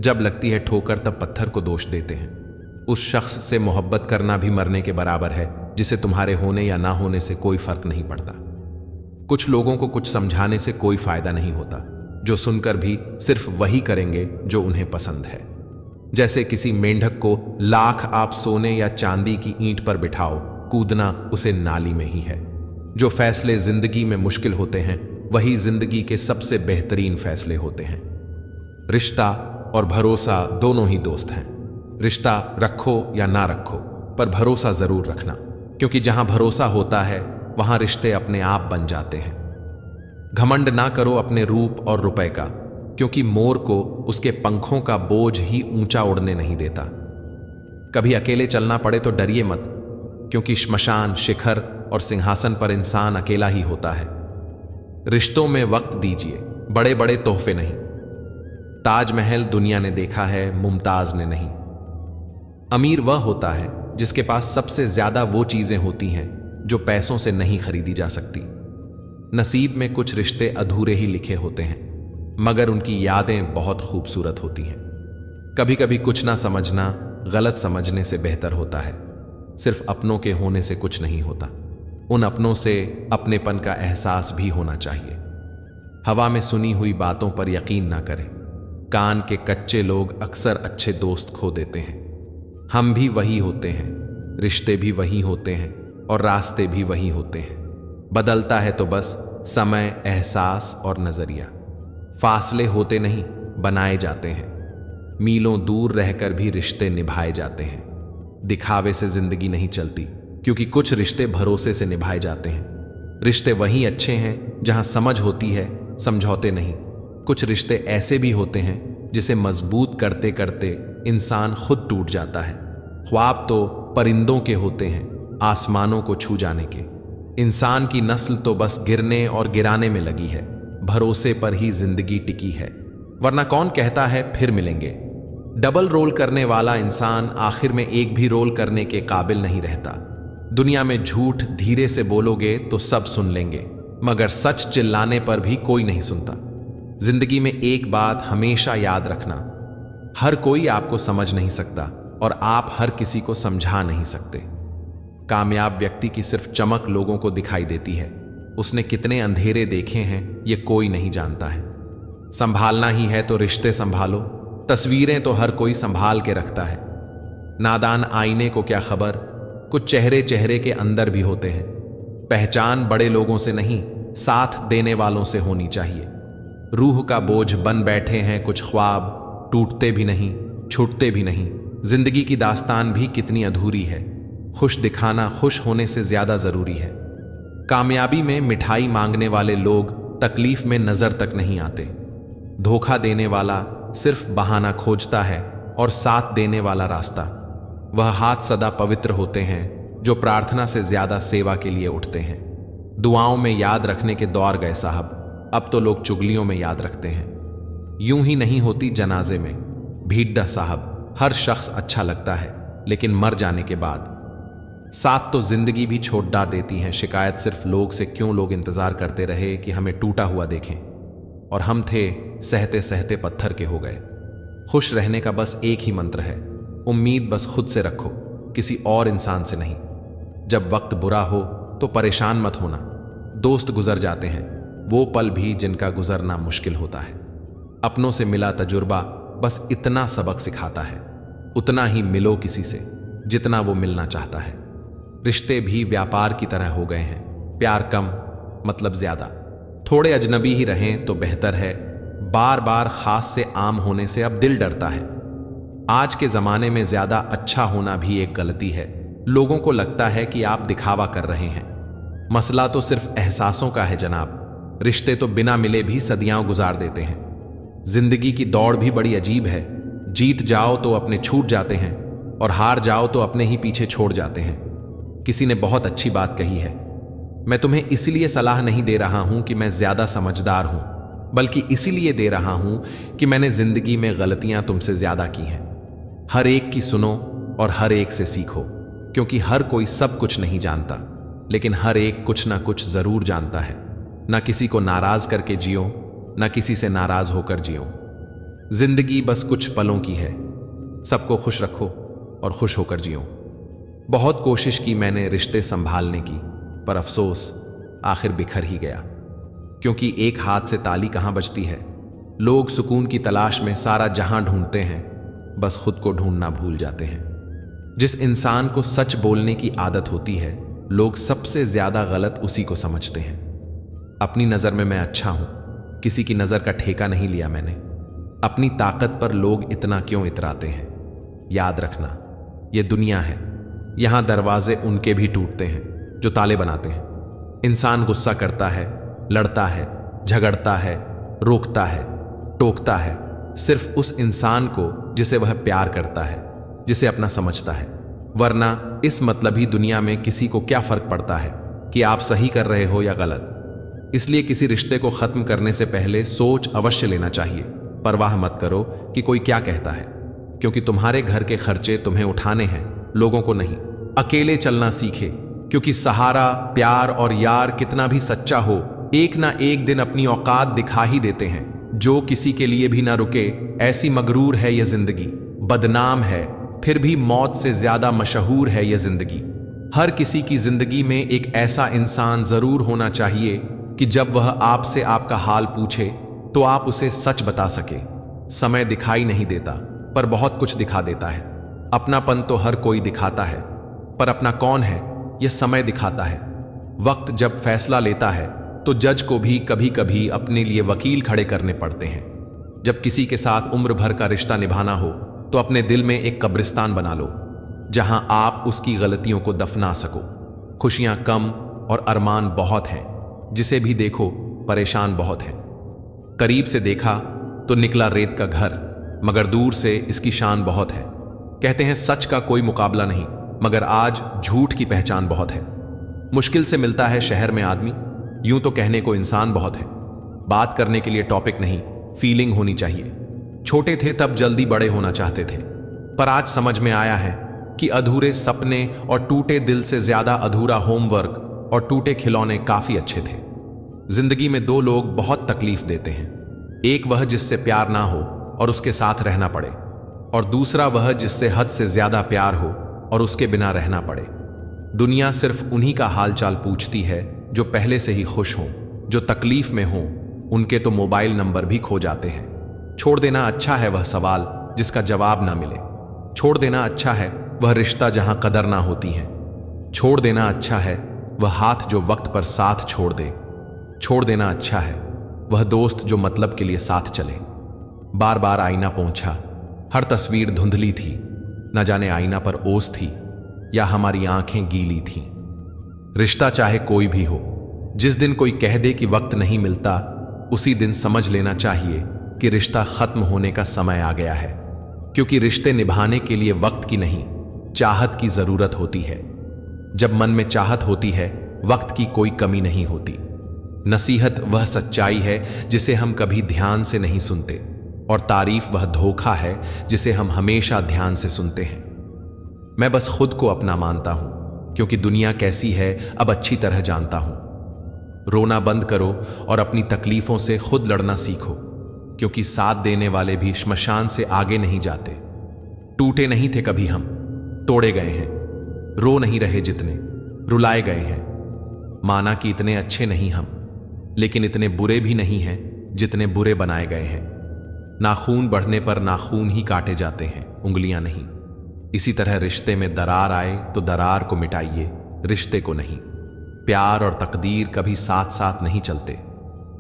जब लगती है ठोकर तब पत्थर को दोष देते हैं। उस शख्स से मोहब्बत करना भी मरने के बराबर है जिसे तुम्हारे होने या ना होने से कोई फर्क नहीं पड़ता। कुछ लोगों को कुछ समझाने से कोई फायदा नहीं होता, जो सुनकर भी सिर्फ वही करेंगे जो उन्हें पसंद है। जैसे किसी मेंढक को लाख आप सोने या चांदी की ईंट पर बिठाओ, कूदना उसे नाली में ही है। जो फैसले जिंदगी में मुश्किल होते हैं वही जिंदगी के सबसे बेहतरीन फैसले होते हैं। रिश्ता और भरोसा दोनों ही दोस्त हैं। रिश्ता रखो या ना रखो, पर भरोसा जरूर रखना, क्योंकि जहां भरोसा होता है वहां रिश्ते अपने आप बन जाते हैं। घमंड ना करो अपने रूप और रुपए का, क्योंकि मोर को उसके पंखों का बोझ ही ऊंचा उड़ने नहीं देता। कभी अकेले चलना पड़े तो डरिए मत, क्योंकि श्मशान, शिखर और सिंहासन पर इंसान अकेला ही होता है। रिश्तों में वक्त दीजिए, बड़े बड़े तोहफे नहीं। ताजमहल दुनिया ने देखा है, मुमताज ने नहीं। अमीर वह होता है जिसके पास सबसे ज्यादा वो चीजें होती हैं जो पैसों से नहीं खरीदी जा सकती। नसीब में कुछ रिश्ते अधूरे ही लिखे होते हैं, मगर उनकी यादें बहुत खूबसूरत होती हैं। कभी कभी कुछ ना समझना गलत समझने से बेहतर होता है। सिर्फ अपनों के होने से कुछ नहीं होता, उन अपनों से अपनेपन का एहसास भी होना चाहिए। हवा में सुनी हुई बातों पर यकीन ना करें। कान के कच्चे लोग अक्सर अच्छे दोस्त खो देते हैं। हम भी वही होते हैं, रिश्ते भी वही होते हैं, और रास्ते भी वही होते हैं। बदलता है तो बस समय, एहसास और नजरिया। फासले होते नहीं, बनाए जाते हैं। मीलों दूर रहकर भी रिश्ते निभाए जाते हैं। दिखावे से जिंदगी नहीं चलती, क्योंकि कुछ रिश्ते भरोसे से निभाए जाते हैं। रिश्ते वही अच्छे हैं जहां समझ होती है, समझौते नहीं। कुछ रिश्ते ऐसे भी होते हैं जिसे मजबूत करते करते इंसान खुद टूट जाता है। ख्वाब तो परिंदों के होते हैं, आसमानों को छू जाने के। इंसान की नस्ल तो बस गिरने और गिराने में लगी है। भरोसे पर ही जिंदगी टिकी है, वरना कौन कहता है फिर मिलेंगे। डबल रोल करने वाला इंसान आखिर में एक भी रोल करने के काबिल नहीं रहता। दुनिया में झूठ धीरे से बोलोगे तो सब सुन लेंगे, मगर सच चिल्लाने पर भी कोई नहीं सुनता। जिंदगी में एक बात हमेशा याद रखना, हर कोई आपको समझ नहीं सकता और आप हर किसी को समझा नहीं सकते। कामयाब व्यक्ति की सिर्फ चमक लोगों को दिखाई देती है, उसने कितने अंधेरे देखे हैं ये कोई नहीं जानता है। संभालना ही है तो रिश्ते संभालो, तस्वीरें तो हर कोई संभाल के रखता है। नादान आईने को क्या खबर, कुछ चेहरे चेहरे के अंदर भी होते हैं। पहचान बड़े लोगों से नहीं, साथ देने वालों से होनी चाहिए। रूह का बोझ बन बैठे हैं कुछ ख्वाब, टूटते भी नहीं, छूटते भी नहीं। जिंदगी की दास्तान भी कितनी अधूरी है, खुश दिखाना खुश होने से ज्यादा जरूरी है। कामयाबी में मिठाई मांगने वाले लोग तकलीफ में नजर तक नहीं आते। धोखा देने वाला सिर्फ बहाना खोजता है और साथ देने वाला रास्ता। वह हाथ सदा पवित्र होते हैं जो प्रार्थना से ज्यादा सेवा के लिए उठते हैं। दुआओं में याद रखने के दौर गए साहब, अब तो लोग चुगलियों में याद रखते हैं। यूं ही नहीं होती जनाजे में भीड़ साहब, हर शख्स अच्छा लगता है लेकिन मर जाने के बाद। साथ तो जिंदगी भी छोड़ डाल देती हैं, शिकायत सिर्फ लोग से क्यों लोग इंतजार करते रहे कि हमें टूटा हुआ देखें, और हम थे सहते सहते पत्थर के हो गए। खुश रहने का बस एक ही मंत्र है, उम्मीद बस खुद से रखो, किसी और इंसान से नहीं। जब वक्त बुरा हो तो परेशान मत होना, दोस्त गुजर जाते हैं, वो पल भी जिनका गुजरना मुश्किल होता है। अपनों से मिला तजुर्बा बस इतना सबक सिखाता है, उतना ही मिलो किसी से जितना वो मिलना चाहता है। रिश्ते भी व्यापार की तरह हो गए हैं, प्यार कम मतलब ज्यादा। थोड़े अजनबी ही रहें तो बेहतर है, बार बार खास से आम होने से अब दिल डरता है। आज के जमाने में ज्यादा अच्छा होना भी एक गलती है। लोगों को लगता है कि आप दिखावा कर रहे हैं। मसला तो सिर्फ एहसासों का है जनाब। रिश्ते तो बिना मिले भी सदियां गुजार देते हैं। जिंदगी की दौड़ भी बड़ी अजीब है, जीत जाओ तो अपने छूट जाते हैं और हार जाओ तो अपने ही पीछे छोड़ जाते हैं। किसी ने बहुत अच्छी बात कही है, मैं तुम्हें इसलिए सलाह नहीं दे रहा हूं कि मैं ज्यादा समझदार हूं, बल्कि इसीलिए दे रहा हूं कि मैंने जिंदगी में गलतियां तुमसे ज्यादा की हैं। हर एक की सुनो और हर एक से सीखो, क्योंकि हर कोई सब कुछ नहीं जानता, लेकिन हर एक कुछ ना कुछ जरूर जानता है। ना किसी को नाराज करके जियो, ना किसी से नाराज होकर जियो। जिंदगी बस कुछ पलों की है, सबको खुश रखो और खुश होकर जियो। बहुत कोशिश की मैंने रिश्ते संभालने की, पर अफसोस आखिर बिखर ही गया, क्योंकि एक हाथ से ताली कहां बजती है। लोग सुकून की तलाश में सारा जहां ढूंढते हैं, बस खुद को ढूंढना भूल जाते हैं। जिस इंसान को सच बोलने की आदत होती है, लोग सबसे ज्यादा गलत उसी को समझते हैं। अपनी नजर में मैं अच्छा हूं, किसी की नजर का ठेका नहीं लिया मैंने। अपनी ताकत पर लोग इतना क्यों इतराते हैं। याद रखना, यह दुनिया है, यहां दरवाजे उनके भी टूटते हैं जो ताले बनाते हैं। इंसान गुस्सा करता है, लड़ता है, झगड़ता है, रोकता है, टोकता है, सिर्फ उस इंसान को जिसे वह प्यार करता है, जिसे अपना समझता है। वरना इस मतलबी दुनिया में किसी को क्या फर्क पड़ता है कि आप सही कर रहे हो या गलत। इसलिए किसी रिश्ते को खत्म करने से पहले सोच अवश्य लेना चाहिए। परवाह मत करो कि कोई क्या कहता है, क्योंकि तुम्हारे घर के खर्चे तुम्हें उठाने हैं, लोगों को नहीं। अकेले चलना सीखे, क्योंकि सहारा, प्यार और यार कितना भी सच्चा हो, एक ना एक दिन अपनी औकात दिखा ही देते हैं। जो किसी के लिए भी ना रुके, ऐसी मगरूर है यह जिंदगी। बदनाम है फिर भी मौत से ज्यादा मशहूर है यह जिंदगी। हर किसी की जिंदगी में एक ऐसा इंसान जरूर होना चाहिए कि जब वह आपसे आपका हाल पूछे तो आप उसे सच बता सके। समय दिखाई नहीं देता, पर बहुत कुछ दिखा देता है। अपनापन तो हर कोई दिखाता है, पर अपना कौन है यह समय दिखाता है। वक्त जब फैसला लेता है तो जज को भी कभी कभी अपने लिए वकील खड़े करने पड़ते हैं। जब किसी के साथ उम्र भर का रिश्ता निभाना हो तो अपने दिल में एक कब्रिस्तान बना लो, जहां आप उसकी गलतियों को दफना सको। खुशियां कम और अरमान बहुत हैं, जिसे भी देखो परेशान बहुत हैं। करीब से देखा तो निकला रेत का घर, मगर दूर से इसकी शान बहुत है। कहते हैं सच का कोई मुकाबला नहीं, मगर आज झूठ की पहचान बहुत है। मुश्किल से मिलता है शहर में आदमी, यूं तो कहने को इंसान बहुत है। बात करने के लिए टॉपिक नहीं, फीलिंग होनी चाहिए। छोटे थे तब जल्दी बड़े होना चाहते थे, पर आज समझ में आया है कि अधूरे सपने और टूटे दिल से ज्यादा अधूरा होमवर्क और टूटे खिलौने काफी अच्छे थे। जिंदगी में दो लोग बहुत तकलीफ देते हैं, एक वह जिससे प्यार ना हो और उसके साथ रहना पड़े, और दूसरा वह जिससे हद से ज्यादा प्यार हो और उसके बिना रहना पड़े। दुनिया सिर्फ उन्हीं का हालचाल पूछती है जो पहले से ही खुश हों। जो तकलीफ में हों उनके तो मोबाइल नंबर भी खो जाते हैं। छोड़ देना अच्छा है वह सवाल जिसका जवाब ना मिले। छोड़ देना अच्छा है वह रिश्ता जहां कदर ना होती है। छोड़ देना अच्छा है वह हाथ जो वक्त पर साथ छोड़ दे। छोड़ देना अच्छा है, वह दोस्त जो मतलब के लिए साथ चले। बार बार आईना पोंछा, हर तस्वीर धुंधली थी, न जाने आईना पर ओस थी या हमारी आंखें गीली थीं। रिश्ता चाहे कोई भी हो, जिस दिन कोई कह दे कि वक्त नहीं मिलता, उसी दिन समझ लेना चाहिए कि रिश्ता खत्म होने का समय आ गया है। क्योंकि रिश्ते निभाने के लिए वक्त की नहीं, चाहत की जरूरत होती है। जब मन में चाहत होती है, वक्त की कोई कमी नहीं होती। नसीहत वह सच्चाई है जिसे हम कभी ध्यान से नहीं सुनते, और तारीफ वह धोखा है जिसे हम हमेशा ध्यान से सुनते हैं। मैं बस खुद को अपना मानता हूं, क्योंकि दुनिया कैसी है अब अच्छी तरह जानता हूं। रोना बंद करो और अपनी तकलीफों से खुद लड़ना सीखो, क्योंकि साथ देने वाले भी श्मशान से आगे नहीं जाते। टूटे नहीं थे कभी हम, तोड़े गए हैं। रो नहीं रहे जितने, रुलाए गए हैं। माना कि इतने अच्छे नहीं हम, लेकिन इतने बुरे भी नहीं हैं जितने बुरे बनाए गए हैं। नाखून बढ़ने पर नाखून ही काटे जाते हैं, उंगलियां नहीं। इसी तरह रिश्ते में दरार आए तो दरार को मिटाइए, रिश्ते को नहीं। प्यार और तकदीर कभी साथ साथ नहीं चलते।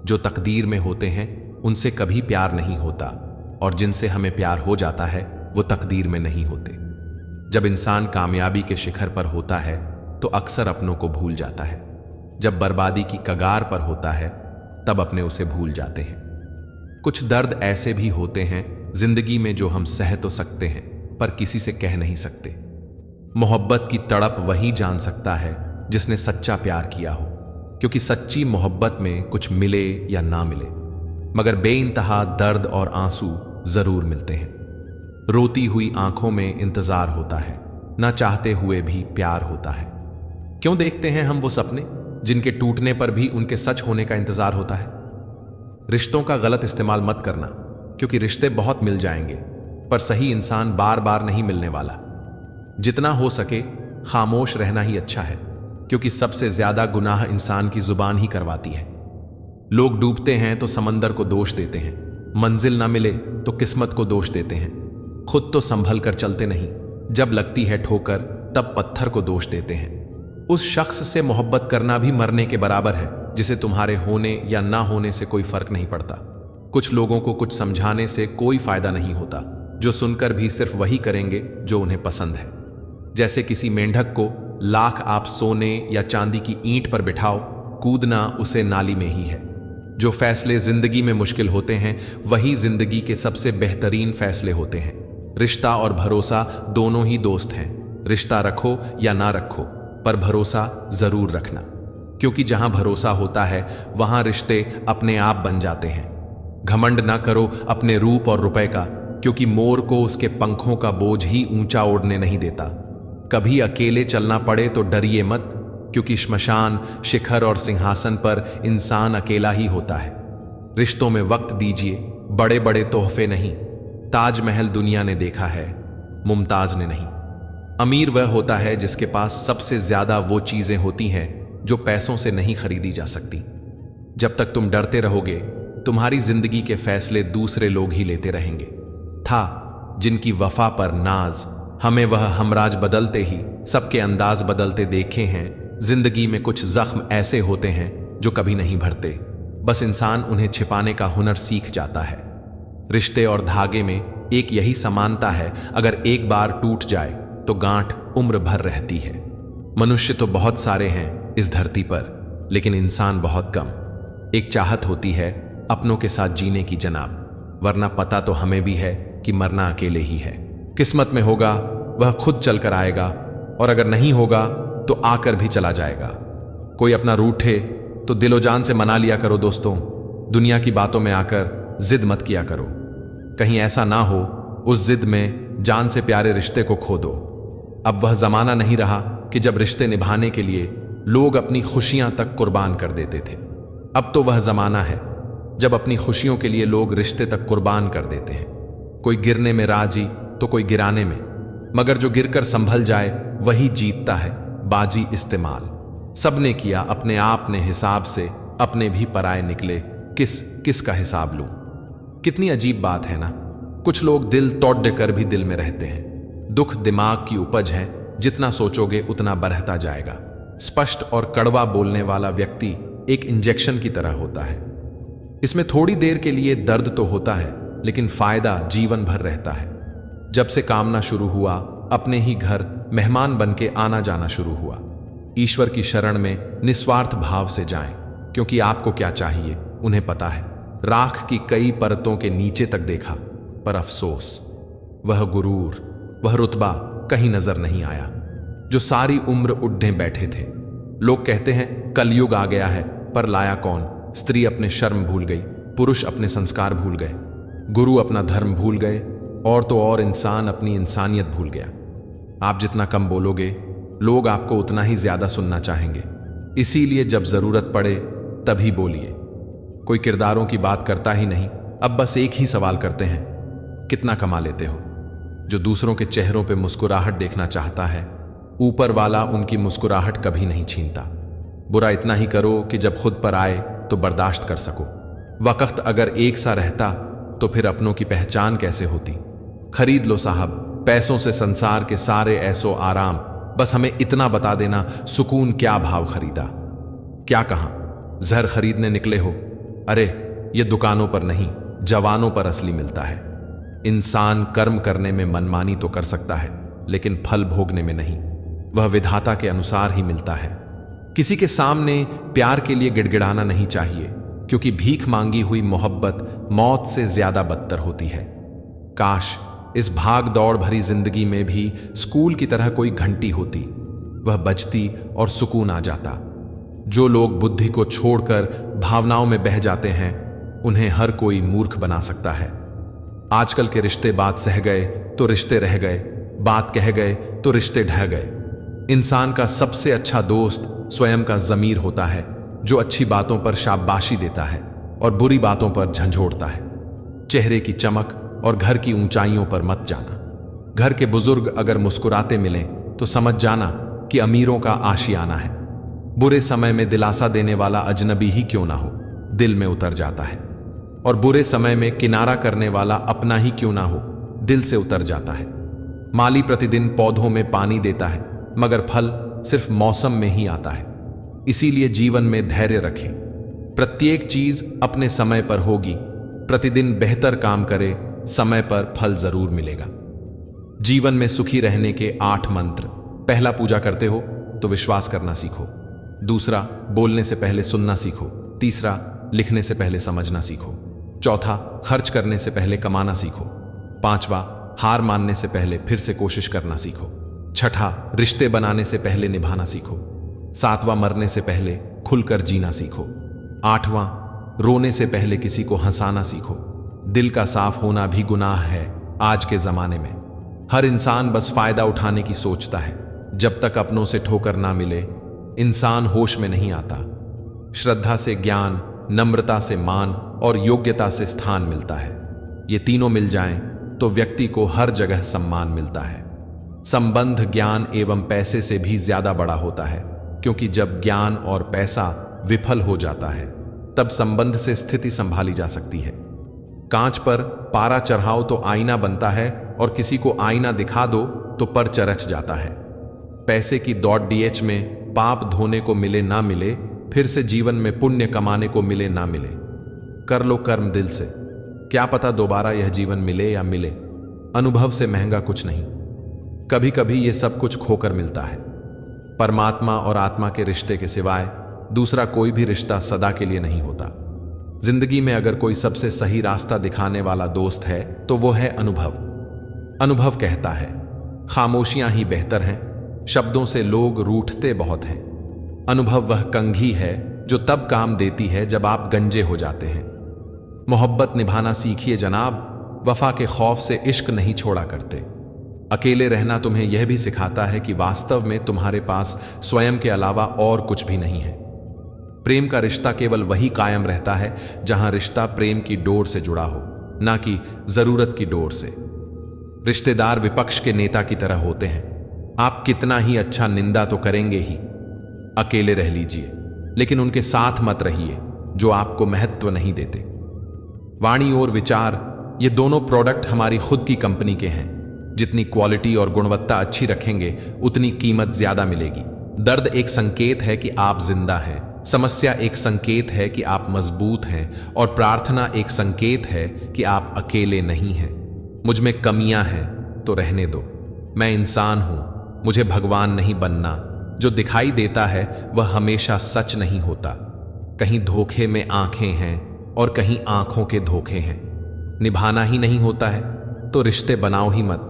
जो तकदीर में होते हैं उनसे कभी प्यार नहीं होता, और जिनसे हमें प्यार हो जाता है वो तकदीर में नहीं होते। जब इंसान कामयाबी के शिखर पर होता है तो अक्सर अपनों को भूल जाता है। जब बर्बादी की कगार पर होता है तब अपने उसे भूल जाते हैं। कुछ दर्द ऐसे भी होते हैं जिंदगी में जो हम सह तो सकते हैं पर किसी से कह नहीं सकते। मोहब्बत की तड़प वही जान सकता है जिसने सच्चा प्यार किया हो, क्योंकि सच्ची मोहब्बत में कुछ मिले या ना मिले, मगर बेइंतहा दर्द और आंसू जरूर मिलते हैं। रोती हुई आंखों में इंतजार होता है, ना चाहते हुए भी प्यार होता है। क्यों देखते हैं हम वो सपने जिनके टूटने पर भी उनके सच होने का इंतजार होता है? रिश्तों का गलत इस्तेमाल मत करना, क्योंकि रिश्ते बहुत मिल जाएंगे पर सही इंसान बार बार नहीं मिलने वाला। जितना हो सके खामोश रहना ही अच्छा है, क्योंकि सबसे ज्यादा गुनाह इंसान की जुबान ही करवाती है। लोग डूबते हैं तो समंदर को दोष देते हैं, मंजिल ना मिले तो किस्मत को दोष देते हैं। खुद तो संभल कर चलते नहीं, जब लगती है ठोकर तब पत्थर को दोष देते हैं। उस शख्स से मोहब्बत करना भी मरने के बराबर है जिसे तुम्हारे होने या ना होने से कोई फर्क नहीं पड़ता। कुछ लोगों को कुछ समझाने से कोई फायदा नहीं होता, जो सुनकर भी सिर्फ वही करेंगे जो उन्हें पसंद है। जैसे किसी मेंढक को लाख आप सोने या चांदी की ईंट पर बिठाओ, कूदना उसे नाली में ही है। जो फैसले जिंदगी में मुश्किल होते हैं वही जिंदगी के सबसे बेहतरीन फैसले होते हैं। रिश्ता और भरोसा दोनों ही दोस्त हैं। रिश्ता रखो या ना रखो, पर भरोसा जरूर रखना, क्योंकि जहां भरोसा होता है वहां रिश्ते अपने आप बन जाते हैं। घमंड ना करो अपने रूप और रुपए का, क्योंकि मोर को उसके पंखों का बोझ ही ऊंचा ओढ़ने नहीं देता। कभी अकेले चलना पड़े तो डरिए मत, क्योंकि श्मशान, शिखर और सिंहासन पर इंसान अकेला ही होता है। रिश्तों में वक्त दीजिए, बड़े बड़े तोहफे नहीं। ताजमहल दुनिया ने देखा है, मुमताज ने नहीं। अमीर वह होता है जिसके पास सबसे ज्यादा वो चीजें होती हैं जो पैसों से नहीं खरीदी जा सकती। जब तक तुम डरते रहोगे, तुम्हारी जिंदगी के फैसले दूसरे लोग ही लेते रहेंगे। था जिनकी वफा पर नाज, हमें वह हमराज बदलते ही सबके अंदाज बदलते देखे हैं। जिंदगी में कुछ जख्म ऐसे होते हैं जो कभी नहीं भरते, बस इंसान उन्हें छिपाने का हुनर सीख जाता है। रिश्ते और धागे में एक यही समानता है, अगर एक बार टूट जाए तो गांठ उम्र भर रहती है। मनुष्य तो बहुत सारे हैं इस धरती पर, लेकिन इंसान बहुत कम। एक चाहत होती है अपनों के साथ जीने की जनाब, वरना पता तो हमें भी है कि मरना अकेले ही है। किस्मत में होगा वह खुद चलकर आएगा, और अगर नहीं होगा तो आकर भी चला जाएगा। कोई अपना रूठे तो दिलो जान से मना लिया करो दोस्तों। दुनिया की बातों में आकर जिद मत किया करो, कहीं ऐसा ना हो उस जिद में जान से प्यारे रिश्ते को खो दो। अब वह जमाना नहीं रहा कि जब रिश्ते निभाने के लिए लोग अपनी खुशियां तक कुर्बान कर देते थे। अब तो वह जमाना है जब अपनी खुशियों के लिए लोग रिश्ते तक कुर्बान कर देते हैं। कोई गिरने में राजी तो कोई गिराने में, मगर जो गिरकर संभल जाए वही जीतता है। बाजी इस्तेमाल सबने किया, अपने आप ने हिसाब से अपने भी पराए निकले। किस का हिसाब लूं? कितनी अजीब बात है ना। कुछ लोग दिल तोड़ कर भी दिल में रहते हैं। दुख दिमाग की उपज है, जितना सोचोगे उतना बढ़ता जाएगा। स्पष्ट और कड़वा बोलने वाला व्यक्ति एक इंजेक्शन की तरह होता है। इसमें थोड़ी देर के लिए दर्द तो होता है, लेकिन फायदा जीवन भर रहता है। जब से कामना शुरू हुआ, अपने ही घर मेहमान बन के आना जाना शुरू हुआ। ईश्वर की शरण में निस्वार्थ भाव से जाएं, क्योंकि आपको क्या चाहिए उन्हें पता है। राख की कई परतों के नीचे तक देखा, पर अफसोस, वह गुरूर, वह रुतबा कहीं नजर नहीं आया जो सारी उम्र उड्ढे बैठे थे। लोग कहते हैं कलयुग आ गया है, पर लाया कौन? स्त्री अपने शर्म भूल गई, पुरुष अपने संस्कार भूल गए, गुरु अपना धर्म भूल गए, और तो और इंसान अपनी इंसानियत भूल गया। आप जितना कम बोलोगे, लोग आपको उतना ही ज्यादा सुनना चाहेंगे। इसीलिए जब जरूरत पड़े तभी बोलिए। कोई किरदारों की बात करता ही नहीं, अब बस एक ही सवाल करते हैं, कितना कमा लेते हो? जो दूसरों के चेहरों पे मुस्कुराहट देखना चाहता है, ऊपर वाला उनकी मुस्कुराहट कभी नहीं छीनता। बुरा इतना ही करो कि जब खुद पर आए तो बर्दाश्त कर सको। वक्त अगर एक सा रहता तो फिर अपनों की पहचान कैसे होती? खरीद लो साहब पैसों से संसार के सारे ऐसो आराम, बस हमें इतना बता देना सुकून क्या भाव खरीदा। क्या कहा, जहर खरीदने निकले हो? अरे ये दुकानों पर नहीं, जवानों पर असली मिलता है। इंसान कर्म करने में मनमानी तो कर सकता है, लेकिन फल भोगने में नहीं। वह विधाता के अनुसार ही मिलता है। किसी के सामने प्यार के लिए गिड़गिड़ाना नहीं चाहिए, क्योंकि भीख मांगी हुई मोहब्बत मौत से ज्यादा बदतर होती है। काश इस भाग दौड़ भरी जिंदगी में भी स्कूल की तरह कोई घंटी होती, वह बजती और सुकून आ जाता। जो लोग बुद्धि को छोड़कर भावनाओं में बह जाते हैं, उन्हें हर कोई मूर्ख बना सकता है। आजकल के रिश्ते बात सह गए तो रिश्ते रह गए, बात कह गए तो रिश्ते ढह गए। इंसान का सबसे अच्छा दोस्त स्वयं का ज़मीर होता है, जो अच्छी बातों पर शाबाशी देता है और बुरी बातों पर झंझोड़ता है। चेहरे की चमक और घर की ऊंचाइयों पर मत जाना। घर के बुजुर्ग अगर मुस्कुराते मिलें तो समझ जाना कि अमीरों का आशियाना है। बुरे समय में दिलासा देने वाला अजनबी ही क्यों ना हो, दिल में उतर जाता है, और बुरे समय में किनारा करने वाला अपना ही क्यों ना हो, दिल से उतर जाता है। माली प्रतिदिन पौधों में पानी देता है, मगर फल सिर्फ मौसम में ही आता है। इसीलिए जीवन में धैर्य रखें। प्रत्येक चीज अपने समय पर होगी। प्रतिदिन बेहतर काम करे, समय पर फल जरूर मिलेगा। जीवन में सुखी रहने के 8 मंत्र। पहला, पूजा करते हो तो विश्वास करना सीखो। दूसरा, बोलने से पहले सुनना सीखो। तीसरा, लिखने से पहले समझना सीखो। चौथा, खर्च करने से पहले कमाना सीखो। पांचवा, हार मानने से पहले फिर से कोशिश करना सीखो। छठा, रिश्ते बनाने से पहले निभाना सीखो। सातवां, मरने से पहले खुलकर जीना सीखो। आठवां, रोने से पहले किसी को हंसाना सीखो। दिल का साफ होना भी गुनाह है आज के जमाने में। हर इंसान बस फायदा उठाने की सोचता है। जब तक अपनों से ठोकर ना मिले, इंसान होश में नहीं आता। श्रद्धा से ज्ञान, नम्रता से मान और योग्यता से स्थान मिलता है। ये तीनों मिल जाएं तो व्यक्ति को हर जगह सम्मान मिलता है। संबंध ज्ञान एवं पैसे से भी ज्यादा बड़ा होता है, क्योंकि जब ज्ञान और पैसा विफल हो जाता है, तब संबंध से स्थिति संभाली जा सकती है। कांच पर पारा चढ़ाओ तो आईना बनता है, और किसी को आईना दिखा दो तो पर चरच जाता है। पैसे की दौड़ डीएच में पाप धोने को मिले ना मिले, फिर से जीवन में पुण्य कमाने को मिले ना मिले, कर लो कर्म दिल से। क्या पता दोबारा यह जीवन मिले या मिले। अनुभव से महंगा कुछ नहीं। कभी कभी यह सब कुछ खोकर मिलता है। परमात्मा और आत्मा के रिश्ते के सिवाय दूसरा कोई भी रिश्ता सदा के लिए नहीं होता। जिंदगी में अगर कोई सबसे सही रास्ता दिखाने वाला दोस्त है तो वो है अनुभव। अनुभव कहता है, खामोशियां ही बेहतर हैं, शब्दों से लोग रूठते बहुत हैं। अनुभव वह कंघी है जो तब काम देती है जब आप गंजे हो जाते हैं। मोहब्बत निभाना सीखिए जनाब, वफा के खौफ से इश्क नहीं छोड़ा करते। अकेले रहना तुम्हें यह भी सिखाता है कि वास्तव में तुम्हारे पास स्वयं के अलावा और कुछ भी नहीं है। प्रेम का रिश्ता केवल वही कायम रहता है जहां रिश्ता प्रेम की डोर से जुड़ा हो, ना कि जरूरत की डोर से। रिश्तेदार विपक्ष के नेता की तरह होते हैं। आप कितना ही अच्छा निंदा तो करेंगे ही। अकेले रह लीजिए, लेकिन उनके साथ मत रहिए जो आपको महत्व नहीं देते। वाणी और विचार, ये दोनों प्रोडक्ट हमारी खुद की कंपनी के हैं। जितनी क्वालिटी और गुणवत्ता अच्छी रखेंगे, उतनी कीमत ज्यादा मिलेगी। दर्द एक संकेत है कि आप जिंदा हैं, समस्या एक संकेत है कि आप मजबूत हैं, और प्रार्थना एक संकेत है कि आप अकेले नहीं हैं। मुझ में कमियां हैं तो रहने दो, मैं इंसान हूं, मुझे भगवान नहीं बनना। जो दिखाई देता है वह हमेशा सच नहीं होता। कहीं धोखे में आंखें हैं और कहीं आंखों के धोखे हैं। निभाना ही नहीं होता है तो रिश्ते बनाओ ही मत।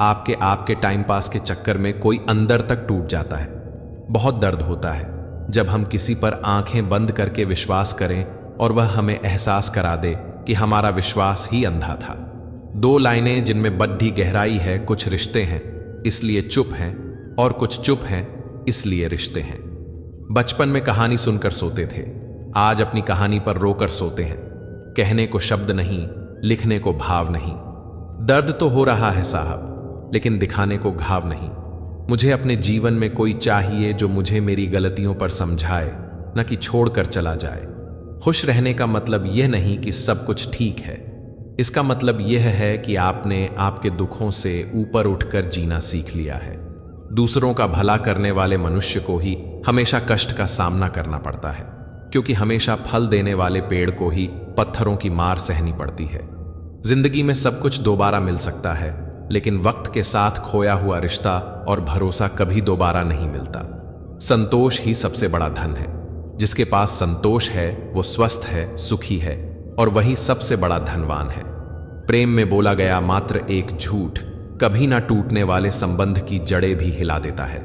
आपके टाइम पास के चक्कर में कोई अंदर तक टूट जाता है। बहुत दर्द होता है जब हम किसी पर आंखें बंद करके विश्वास करें और वह हमें एहसास करा दे कि हमारा विश्वास ही अंधा था। 2 लाइनें जिनमें बड्ढी गहराई है। कुछ रिश्ते हैं इसलिए चुप हैं, और कुछ चुप हैं इसलिए रिश्ते हैं। बचपन में कहानी सुनकर सोते थे, आज अपनी कहानी पर रोकर सोते हैं। कहने को शब्द नहीं, लिखने को भाव नहीं। दर्द तो हो रहा है साहब, लेकिन दिखाने को घाव नहीं। मुझे अपने जीवन में कोई चाहिए जो मुझे मेरी गलतियों पर समझाए, न कि छोड़कर चला जाए। खुश रहने का मतलब यह नहीं कि सब कुछ ठीक है, इसका मतलब यह है कि आपने आपके दुखों से ऊपर उठकर जीना सीख लिया है। दूसरों का भला करने वाले मनुष्य को ही हमेशा कष्ट का सामना करना पड़ता है, क्योंकि हमेशा फल देने वाले पेड़ को ही पत्थरों की मार सहनी पड़ती है। जिंदगी में सब कुछ दोबारा मिल सकता है, लेकिन वक्त के साथ खोया हुआ रिश्ता और भरोसा कभी दोबारा नहीं मिलता। संतोष ही सबसे बड़ा धन है। जिसके पास संतोष है वो स्वस्थ है, सुखी है, और वही सबसे बड़ा धनवान है। प्रेम में बोला गया मात्र एक झूठ कभी ना टूटने वाले संबंध की जड़ें भी हिला देता है।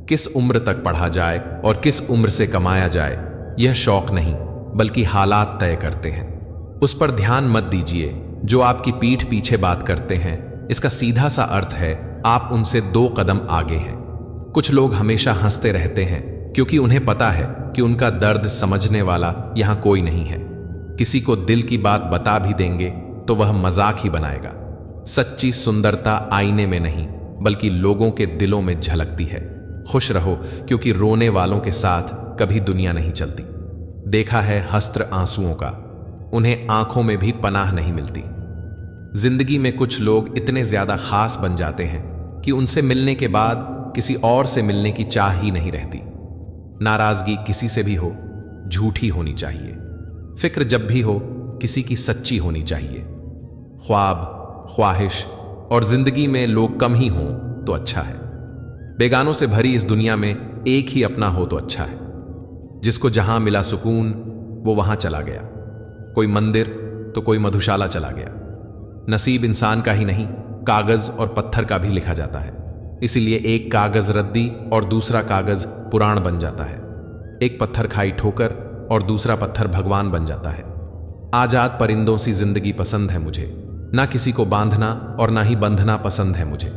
किस उम्र तक पढ़ा जाए और किस उम्र से कमाया जाए, यह शौक नहीं बल्कि हालात तय करते हैं। उस पर ध्यान मत दीजिए जो आपकी पीठ पीछे बात करते हैं। इसका सीधा सा अर्थ है आप उनसे 2 कदम आगे हैं। कुछ लोग हमेशा हंसते रहते हैं क्योंकि उन्हें पता है कि उनका दर्द समझने वाला यहां कोई नहीं है। किसी को दिल की बात बता भी देंगे तो वह मजाक ही बनाएगा। सच्ची सुंदरता आईने में नहीं बल्कि लोगों के दिलों में झलकती है। खुश रहो क्योंकि रोने वालों के साथ कभी दुनिया नहीं चलती। देखा है हस्त्र आंसुओं का, उन्हें आंखों में भी पनाह नहीं मिलती। जिंदगी में कुछ लोग इतने ज्यादा खास बन जाते हैं कि उनसे मिलने के बाद किसी और से मिलने की चाह ही नहीं रहती। नाराजगी किसी से भी हो झूठी होनी चाहिए। फिक्र जब भी हो किसी की सच्ची होनी चाहिए। ख्वाब, ख्वाहिश और जिंदगी में लोग कम ही हों तो अच्छा है। बेगानों से भरी इस दुनिया में एक ही अपना हो तो अच्छा है। जिसको जहां मिला सुकून वो वहां चला गया। कोई मंदिर तो कोई मधुशाला चला गया। नसीब इंसान का ही नहीं कागज और पत्थर का भी लिखा जाता है। इसीलिए एक कागज रद्दी और दूसरा कागज पुराण बन जाता है। एक पत्थर खाई ठोकर और दूसरा पत्थर भगवान बन जाता है। आजाद परिंदों सी जिंदगी पसंद है मुझे, ना किसी को बांधना और ना ही बंधना पसंद है मुझे।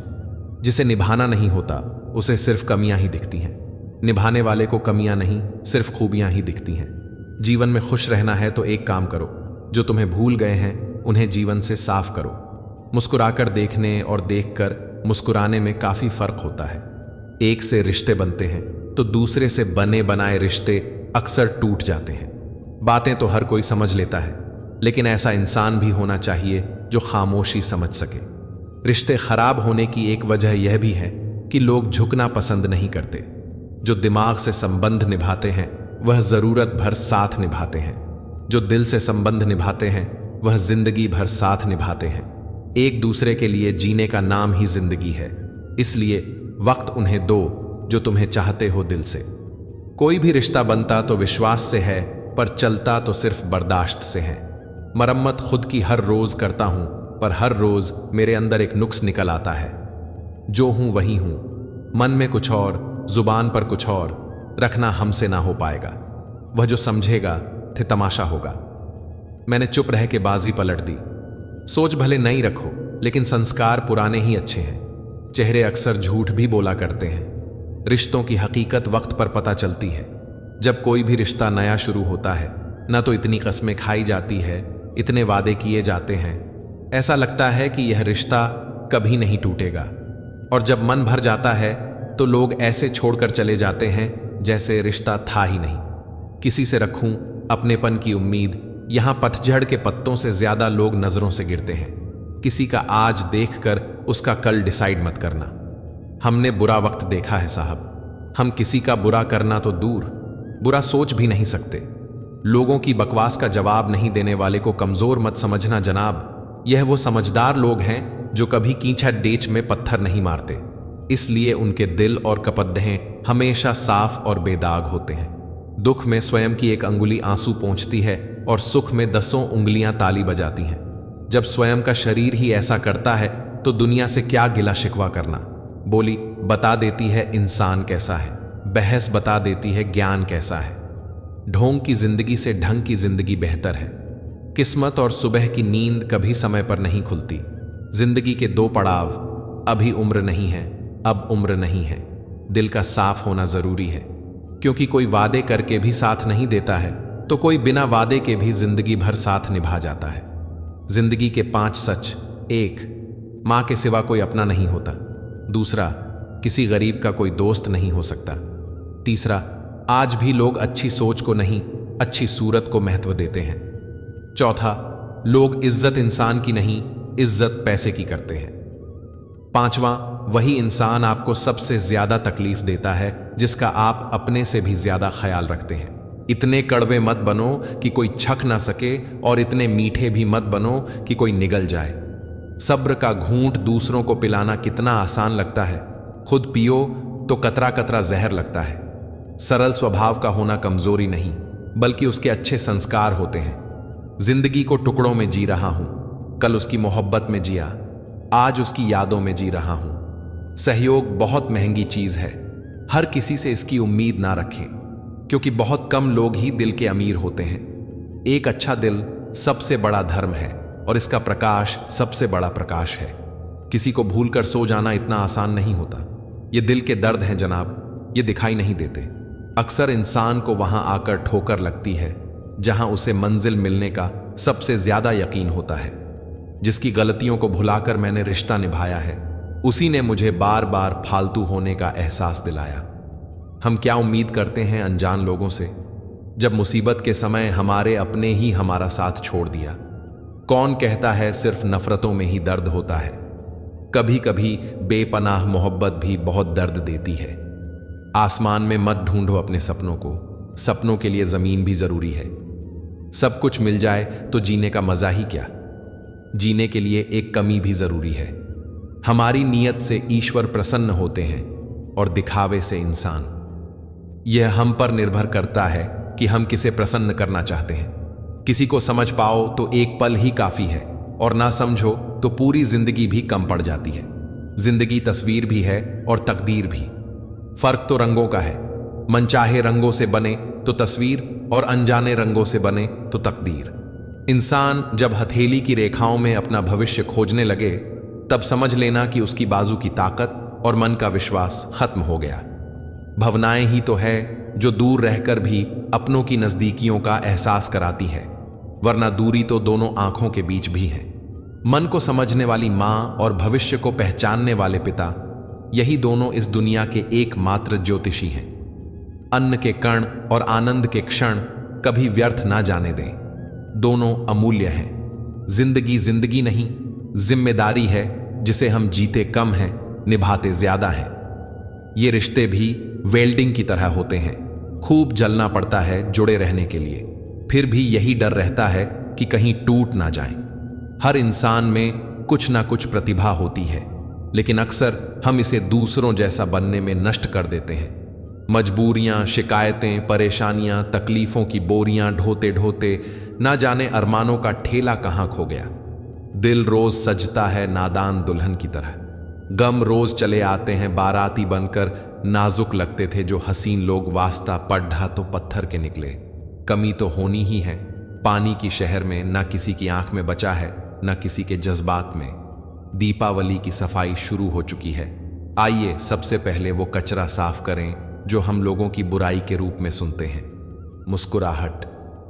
जिसे निभाना नहीं होता उसे सिर्फ कमियां ही दिखती हैं। निभाने वाले को कमियां नहीं सिर्फ खूबियां ही दिखती हैं। जीवन में खुश रहना है तो एक काम करो, जो तुम्हें भूल गए हैं उन्हें जीवन से साफ करो। मुस्कुराकर देखने और देखकर मुस्कुराने में काफी फर्क होता है। एक से रिश्ते बनते हैं तो दूसरे से बने बनाए रिश्ते अक्सर टूट जाते हैं। बातें तो हर कोई समझ लेता है, लेकिन ऐसा इंसान भी होना चाहिए जो खामोशी समझ सके। रिश्ते खराब होने की एक वजह यह भी है कि लोग झुकना पसंद नहीं करते। जो दिमाग से संबंध निभाते हैं वह जरूरत भर साथ निभाते हैं। जो दिल से संबंध निभाते हैं वह जिंदगी भर साथ निभाते हैं। एक दूसरे के लिए जीने का नाम ही जिंदगी है। इसलिए वक्त उन्हें दो जो तुम्हें चाहते हो दिल से। कोई भी रिश्ता बनता तो विश्वास से है, पर चलता तो सिर्फ बर्दाश्त से है। मरम्मत खुद की हर रोज करता हूं, पर हर रोज मेरे अंदर एक नुक्स निकल आता है। जो हूं वही हूं, मन में कुछ और, जुबान पर कुछ और, रखना हमसे ना हो पाएगा। वह जो समझेगा थे तमाशा होगा। मैंने चुप रह के बाजी पलट दी। सोच भले नई रखो, लेकिन संस्कार पुराने ही अच्छे हैं। चेहरे अक्सर झूठ भी बोला करते हैं। रिश्तों की हकीकत वक्त पर पता चलती है। जब कोई भी रिश्ता नया शुरू होता है ना तो इतनी कस्में खाई जाती है, इतने वादे किए जाते हैं, ऐसा लगता है कि यह रिश्ता कभी नहीं टूटेगा। और जब मन भर जाता है तो लोग ऐसे छोड़कर चले जाते हैं जैसे रिश्ता था ही नहीं। किसी से रखूं अपनेपन की उम्मीद, यहां पतझड़ के पत्तों से ज्यादा लोग नजरों से गिरते हैं। किसी का आज देखकर उसका कल डिसाइड मत करना। हमने बुरा वक्त देखा है साहब, हम किसी का बुरा करना तो दूर, बुरा सोच भी नहीं सकते। लोगों की बकवास का जवाब नहीं देने वाले को कमजोर मत समझना जनाब। यह वो समझदार लोग हैं जो कभी कींचा डेच में पत्थर नहीं मारते, इसलिए उनके दिल और कपदहें हमेशा साफ और बेदाग होते हैं। दुख में स्वयं की एक अंगुली आंसू पोंछती है और सुख में 10 उंगलियां ताली बजाती हैं। जब स्वयं का शरीर ही ऐसा करता है तो दुनिया से क्या गिला शिकवा करना। बोली बता देती है इंसान कैसा है, बहस बता देती है ज्ञान कैसा है। ढोंग की जिंदगी से ढंग की जिंदगी बेहतर है। किस्मत और सुबह की नींद कभी समय पर नहीं खुलती। जिंदगी के 2 पड़ाव, अभी उम्र नहीं है, अब उम्र नहीं है। दिल का साफ होना जरूरी है, क्योंकि कोई वादे करके भी साथ नहीं देता है तो कोई बिना वादे के भी जिंदगी भर साथ निभा जाता है। जिंदगी के 5 सच: 1, मां के सिवा कोई अपना नहीं होता। दूसरा, किसी गरीब का कोई दोस्त नहीं हो सकता। तीसरा, आज भी लोग अच्छी सोच को नहीं, अच्छी सूरत को महत्व देते हैं। चौथा, लोग इज्जत इंसान की नहीं, इज्जत पैसे की करते हैं। पांचवा, वही इंसान आपको सबसे ज्यादा तकलीफ देता है जिसका आप अपने से भी ज्यादा ख्याल रखते हैं। इतने कड़वे मत बनो कि कोई छक ना सके, और इतने मीठे भी मत बनो कि कोई निगल जाए। सब्र का घूंट दूसरों को पिलाना कितना आसान लगता है, खुद पियो तो कतरा कतरा जहर लगता है। सरल स्वभाव का होना कमजोरी नहीं, बल्कि उसके अच्छे संस्कार होते हैं। जिंदगी को टुकड़ों में जी रहा हूं, कल उसकी मोहब्बत में जिया, आज उसकी यादों में जी रहा हूं। सहयोग बहुत महंगी चीज है, हर किसी से इसकी उम्मीद ना रखें, क्योंकि बहुत कम लोग ही दिल के अमीर होते हैं। एक अच्छा दिल सबसे बड़ा धर्म है, और इसका प्रकाश सबसे बड़ा प्रकाश है। किसी को भूलकर सो जाना इतना आसान नहीं होता। ये दिल के दर्द हैं जनाब, ये दिखाई नहीं देते। अक्सर इंसान को वहां आकर ठोकर लगती है जहां उसे मंजिल मिलने का सबसे ज्यादा यकीन होता है। जिसकी गलतियों को भुलाकर मैंने रिश्ता निभाया है, उसी ने मुझे बार बार फालतू होने का एहसास दिलाया। हम क्या उम्मीद करते हैं अनजान लोगों से, जब मुसीबत के समय हमारे अपने ही हमारा साथ छोड़ दिया। कौन कहता है सिर्फ नफरतों में ही दर्द होता है। कभी कभी बेपनाह मोहब्बत भी बहुत दर्द देती है। आसमान में मत ढूंढो अपने सपनों को, सपनों के लिए जमीन भी जरूरी है। सब कुछ मिल जाए तो जीने का मजा ही क्या, जीने के लिए एक कमी भी जरूरी है। हमारी नीयत से ईश्वर प्रसन्न होते हैं और दिखावे से इंसान। यह हम पर निर्भर करता है कि हम किसे प्रसन्न करना चाहते हैं। किसी को समझ पाओ तो एक पल ही काफी है, और ना समझो तो पूरी जिंदगी भी कम पड़ जाती है। जिंदगी तस्वीर भी है और तकदीर भी। फर्क तो रंगों का है, मनचाहे रंगों से बने तो तस्वीर, और अनजाने रंगों से बने तो तकदीर। इंसान जब हथेली की रेखाओं में अपना भविष्य खोजने लगे, तब समझ लेना कि उसकी बाजू की ताकत और मन का विश्वास खत्म हो गया। भावनाएं ही तो है जो दूर रहकर भी अपनों की नजदीकियों का एहसास कराती है, वरना दूरी तो दोनों आंखों के बीच भी है। मन को समझने वाली मां और भविष्य को पहचानने वाले पिता, यही दोनों इस दुनिया के एकमात्र ज्योतिषी हैं। अन्न के कण और आनंद के क्षण कभी व्यर्थ ना जाने दें, दोनों अमूल्य हैं। जिंदगी जिंदगी नहीं, जिम्मेदारी है जिसे हम जीते कम हैं, निभाते ज्यादा हैं। ये रिश्ते भी वेल्डिंग की तरह होते हैं, खूब जलना पड़ता है जुड़े रहने के लिए, फिर भी यही डर रहता है कि कहीं टूट ना जाएं। हर इंसान में कुछ ना कुछ प्रतिभा होती है, लेकिन अक्सर हम इसे दूसरों जैसा बनने में नष्ट कर देते हैं। मजबूरियां, शिकायतें, परेशानियां, तकलीफों की बोरियां ढोते ढोते ना जाने अरमानों का ठेला कहां खो गया। दिल रोज सजता है नादान दुल्हन की तरह, गम रोज चले आते हैं बाराती बनकर। नाजुक लगते थे जो हसीन लोग, वास्ता पढ़ा तो पत्थर के निकले। कमी तो होनी ही है, पानी की शहर में ना किसी की आंख में बचा है, ना किसी के जज्बात में। दीपावली की सफाई शुरू हो चुकी है, आइए सबसे पहले वो कचरा साफ करें जो हम लोगों की बुराई के रूप में सुनते हैं। मुस्कुराहट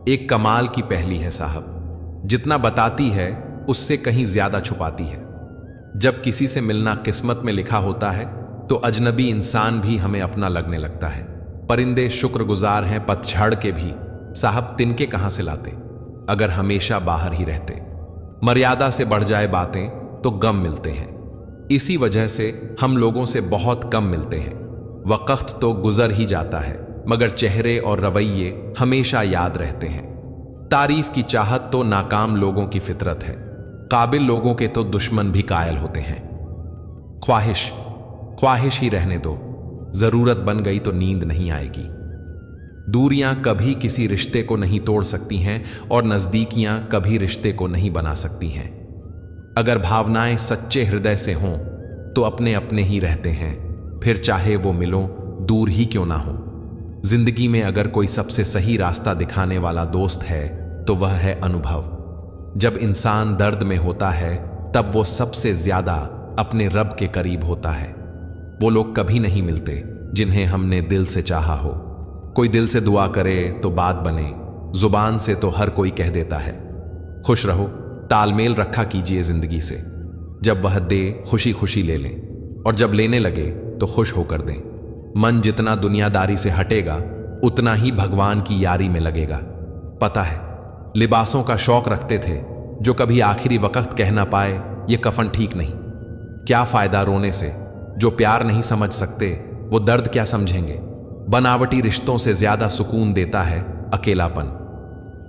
एक कमाल की पहेली है साहब, जितना बताती है उससे कहीं ज्यादा छुपाती है। जब किसी से मिलना किस्मत में लिखा होता है तो अजनबी इंसान भी हमें अपना लगने लगता है। परिंदे शुक्रगुजार हैं पतझड़ के भी, साहब तिनके कहां से लाते अगर हमेशा बाहर ही रहते। मर्यादा से बढ़ जाए बातें तो गम मिलते हैं, इसी वजह से हम लोगों से बहुत कम मिलते हैं। वक्त तो गुजर ही जाता है, मगर चेहरे और रवैये हमेशा याद रहते हैं। तारीफ की चाहत तो नाकाम लोगों की फितरत है, काबिल लोगों के तो दुश्मन भी कायल होते हैं। ख्वाहिश ख्वाहिश ही रहने दो, जरूरत बन गई तो नींद नहीं आएगी। दूरियां कभी किसी रिश्ते को नहीं तोड़ सकती हैं और नजदीकियां कभी रिश्ते को नहीं बना सकती हैं। अगर भावनाएं सच्चे हृदय से हों तो अपने अपने ही रहते हैं, फिर चाहे वो मिलो दूर ही क्यों ना हो। जिंदगी में अगर कोई सबसे सही रास्ता दिखाने वाला दोस्त है तो वह है अनुभव। जब इंसान दर्द में होता है तब वो सबसे ज्यादा अपने रब के करीब होता है। वो लोग कभी नहीं मिलते जिन्हें हमने दिल से चाहा हो। कोई दिल से दुआ करे तो बात बने, जुबान से तो हर कोई कह देता है। खुश रहो, तालमेल रखा कीजिए जिंदगी से। जब वह दे खुशी खुशी ले लें, और जब लेने लगे तो खुश होकर दें। मन जितना दुनियादारी से हटेगा उतना ही भगवान की यारी में लगेगा। पता है, लिबासों का शौक रखते थे जो कभी आखिरी वक्त कह ना पाए ये कफन ठीक नहीं। क्या फायदा रोने से, जो प्यार नहीं समझ सकते वो दर्द क्या समझेंगे। बनावटी रिश्तों से ज्यादा सुकून देता है अकेलापन।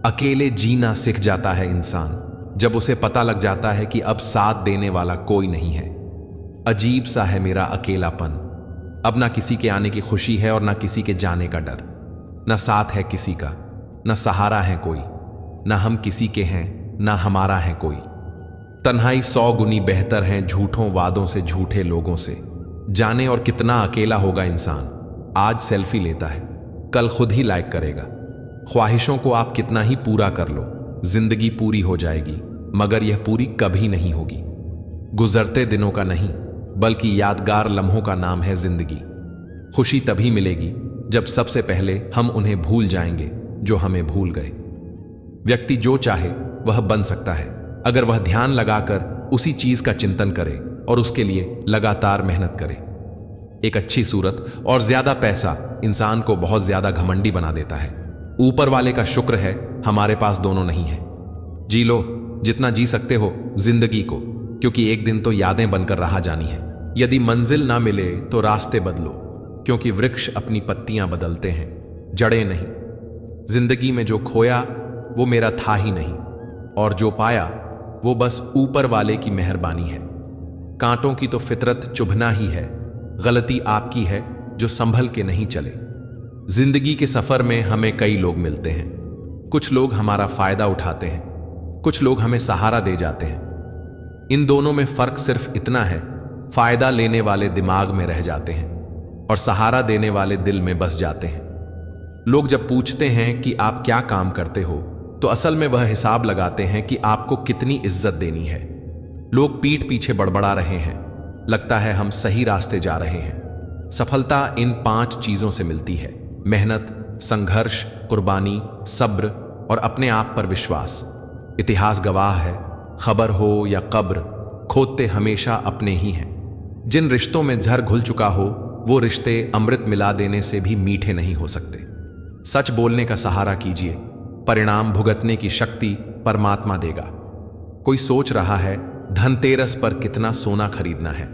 अकेले जीना सीख जाता है इंसान जब उसे पता लग जाता है कि अब साथ देने वाला कोई नहीं है। अजीब सा है मेरा अकेलापन। अब ना किसी के आने की खुशी है और ना किसी के जाने का डर। ना साथ है किसी का, ना सहारा है कोई, ना हम किसी के हैं, ना हमारा है कोई। तन्हाई 100 गुनी बेहतर है झूठों वादों से, झूठे लोगों से। जाने और कितना अकेला होगा इंसान। आज सेल्फी लेता है, कल खुद ही लाइक करेगा। ख्वाहिशों को आप कितना ही पूरा कर लो, जिंदगी पूरी हो जाएगी, मगर यह पूरी कभी नहीं होगी। गुजरते दिनों का नहीं बल्कि यादगार लम्हों का नाम है जिंदगी। खुशी तभी मिलेगी जब सबसे पहले हम उन्हें भूल जाएंगे जो हमें भूल गए। व्यक्ति जो चाहे वह बन सकता है अगर वह ध्यान लगाकर उसी चीज का चिंतन करे और उसके लिए लगातार मेहनत करे। एक अच्छी सूरत और ज्यादा पैसा इंसान को बहुत ज्यादा घमंडी बना देता है। ऊपर वाले का शुक्र है हमारे पास दोनों नहीं है। जी लो जितना जी सकते हो जिंदगी को, क्योंकि एक दिन तो यादें बनकर रहा जानी है। यदि मंजिल ना मिले तो रास्ते बदलो, क्योंकि वृक्ष अपनी पत्तियां बदलते हैं, जड़ें नहीं। जिंदगी में जो खोया वो मेरा था ही नहीं, और जो पाया वो बस ऊपर वाले की मेहरबानी है। कांटों की तो फितरत चुभना ही है, गलती आपकी है जो संभल के नहीं चले। जिंदगी के सफर में हमें कई लोग मिलते हैं। कुछ लोग हमारा फायदा उठाते हैं, कुछ लोग हमें सहारा दे जाते हैं। इन दोनों में फर्क सिर्फ इतना है, फायदा लेने वाले दिमाग में रह जाते हैं और सहारा देने वाले दिल में बस जाते हैं। लोग जब पूछते हैं कि आप क्या काम करते हो तो असल में वह हिसाब लगाते हैं कि आपको कितनी इज्जत देनी है। लोग पीठ पीछे बड़बड़ा रहे हैं, लगता है हम सही रास्ते जा रहे हैं। सफलता इन 5 चीजों से मिलती है: मेहनत, संघर्ष, कुर्बानी, सब्र और अपने आप पर विश्वास। इतिहास गवाह है, खबर हो या कब्र, खोदते हमेशा अपने ही हैं। जिन रिश्तों में जहर घुल चुका हो वो रिश्ते अमृत मिला देने से भी मीठे नहीं हो सकते। सच बोलने का सहारा कीजिए, परिणाम भुगतने की शक्ति परमात्मा देगा। कोई सोच रहा है धनतेरस पर कितना सोना खरीदना है,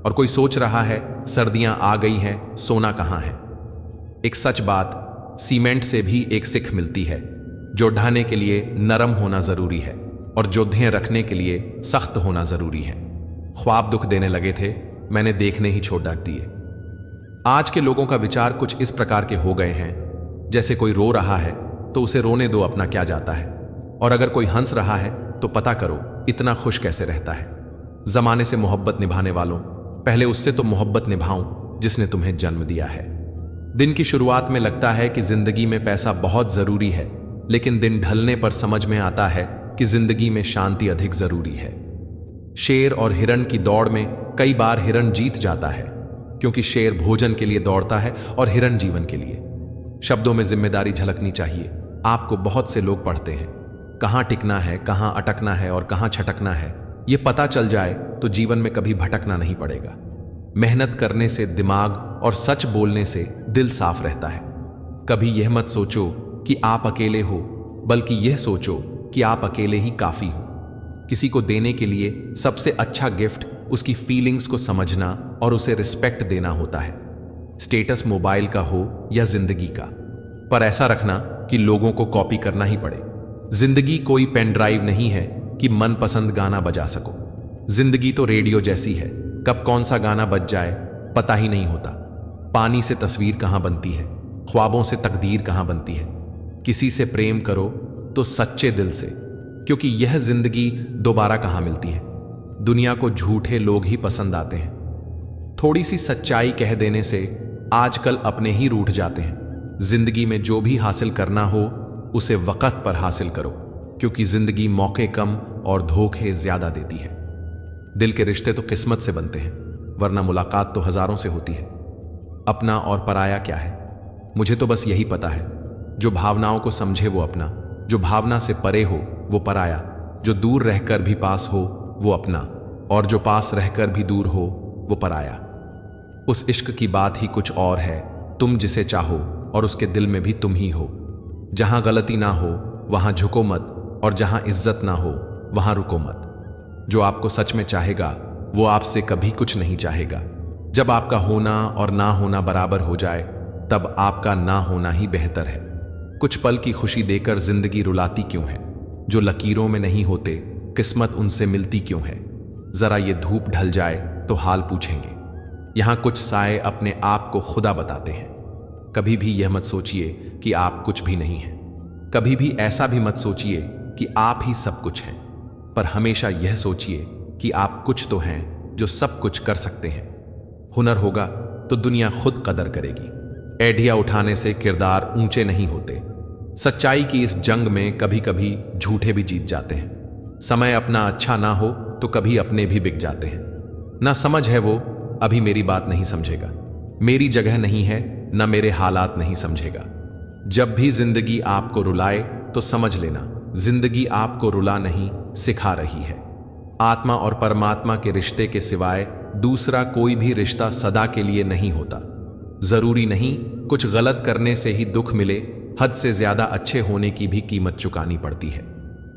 और कोई सोच रहा है सर्दियां आ गई हैं, सोना कहां है। एक सच बात, सीमेंट से भी एक सिक मिलती है। जो ढाने के लिए नरम होना जरूरी है और जोधें रखने के लिए सख्त होना जरूरी है। ख्वाब दुख देने लगे थे, मैंने देखने ही छोड़ डाल दिए। आज के लोगों का विचार कुछ इस प्रकार के हो गए हैं, जैसे कोई रो रहा है तो उसे रोने दो, अपना क्या जाता है, और अगर कोई हंस रहा है तो पता करो इतना खुश कैसे रहता है। जमाने से मोहब्बत निभाने वालों, पहले उससे तो मोहब्बत निभाऊं जिसने तुम्हें जन्म दिया है। दिन की शुरुआत में लगता है कि जिंदगी में पैसा बहुत जरूरी है, लेकिन दिन ढलने पर समझ में आता है कि जिंदगी में शांति अधिक जरूरी है। शेर और हिरण की दौड़ में कई बार हिरण जीत जाता है, क्योंकि शेर भोजन के लिए दौड़ता है और हिरण जीवन के लिए। शब्दों में जिम्मेदारी झलकनी चाहिए। आपको बहुत से लोग पढ़ते हैं, कहां टिकना है, कहां अटकना है और कहां छटकना है। यह पता चल जाए तो जीवन में कभी भटकना नहीं पड़ेगा। मेहनत करने से दिमाग और सच बोलने से दिल साफ रहता है। कभी यह मत सोचो कि आप अकेले हो, बल्कि यह सोचो कि आप अकेले ही काफी हो। किसी को देने के लिए सबसे अच्छा गिफ्ट उसकी फीलिंग्स को समझना और उसे रिस्पेक्ट देना होता है। स्टेटस मोबाइल का हो या जिंदगी का, पर ऐसा रखना कि लोगों को कॉपी करना ही पड़े। जिंदगी कोई पेन ड्राइव नहीं है कि मनपसंद गाना बजा सको। जिंदगी तो रेडियो जैसी है, कब कौन सा गाना बज जाए पता ही नहीं होता। पानी से तस्वीर कहां बनती है, ख्वाबों से तकदीर कहां बनती है। किसी से प्रेम करो तो सच्चे दिल से, क्योंकि यह जिंदगी दोबारा कहां मिलती है। दुनिया को झूठे लोग ही पसंद आते हैं। थोड़ी सी सच्चाई कह देने से आजकल अपने ही रूठ जाते हैं। जिंदगी में जो भी हासिल करना हो उसे वक्त पर हासिल करो, क्योंकि जिंदगी मौके कम और धोखे ज्यादा देती है। दिल के रिश्ते तो किस्मत से बनते हैं, वरना मुलाकात तो हजारों से होती है। अपना और पराया क्या है, मुझे तो बस यही पता है। जो भावनाओं को समझे वो अपना, जो भावना से परे हो वो पराया, जो दूर रहकर भी पास हो वो अपना, और जो पास रहकर भी दूर हो वो पराया। उस इश्क की बात ही कुछ और है, तुम जिसे चाहो और उसके दिल में भी तुम ही हो। जहां गलती ना हो वहां झुको मत, और जहां इज्जत ना हो वहां रुको मत। जो आपको सच में चाहेगा वो आपसे कभी कुछ नहीं चाहेगा। जब आपका होना और ना होना बराबर हो जाए तब आपका ना होना ही बेहतर है। कुछ पल की खुशी देकर जिंदगी रुलाती क्यों है। जो लकीरों में नहीं होते किस्मत उनसे मिलती क्यों है। जरा ये धूप ढल जाए तो हाल पूछेंगे। यहां कुछ साए अपने आप को खुदा बताते हैं। कभी भी यह मत सोचिए कि आप कुछ भी नहीं हैं। कभी भी ऐसा भी मत सोचिए कि आप ही सब कुछ हैं, पर हमेशा यह सोचिए कि आप कुछ तो हैं जो सब कुछ कर सकते हैं। हुनर होगा तो दुनिया खुद कदर करेगी। एडिया उठाने से किरदार ऊंचे नहीं होते। सच्चाई की इस जंग में कभी कभी झूठे भी जीत जाते हैं। समय अपना अच्छा ना हो तो कभी अपने भी बिक जाते हैं। ना समझ है वो, अभी मेरी बात नहीं समझेगा। मेरी जगह नहीं है, ना मेरे हालात नहीं समझेगा। जब भी जिंदगी आपको रुलाए तो समझ लेना, जिंदगी आपको रुला नहीं सिखा रही है। आत्मा और परमात्मा के रिश्ते के सिवाय दूसरा कोई भी रिश्ता सदा के लिए नहीं होता। जरूरी नहीं कुछ गलत करने से ही दुख मिले, हद से ज्यादा अच्छे होने की भी कीमत चुकानी पड़ती है।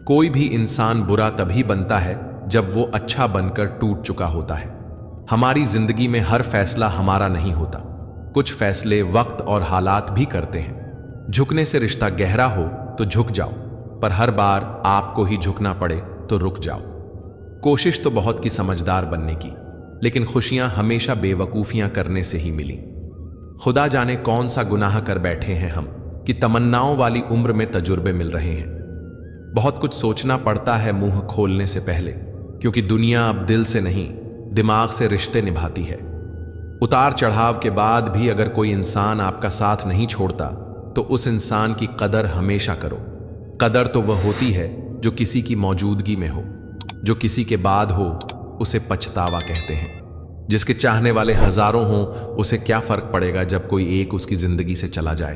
कोई भी इंसान बुरा तभी बनता है जब वो अच्छा बनकर टूट चुका होता है। हमारी जिंदगी में हर फैसला हमारा नहीं होता। कुछ फैसले वक्त और हालात भी करते हैं। झुकने से रिश्ता गहरा हो तो झुक जाओ, पर हर बार आपको ही झुकना पड़े तो रुक जाओ। कोशिश तो बहुत की समझदार बनने की, लेकिन खुशियां हमेशा बेवकूफियां करने से ही मिली। खुदा जाने कौन सा गुनाह कर बैठे हैं हम कि तमन्नाओं वाली उम्र में तजुर्बे मिल रहे हैं। बहुत कुछ सोचना पड़ता है मुंह खोलने से पहले, क्योंकि दुनिया अब दिल से नहीं दिमाग से रिश्ते निभाती है। उतार चढ़ाव के बाद भी अगर कोई इंसान आपका साथ नहीं छोड़ता तो उस इंसान की कदर हमेशा करो। कदर तो वह होती है जो किसी की मौजूदगी में हो, जो किसी के बाद हो उसे पछतावा कहते हैं। जिसके चाहने वाले हजारों हों उसे क्या फर्क पड़ेगा जब कोई एक उसकी जिंदगी से चला जाए।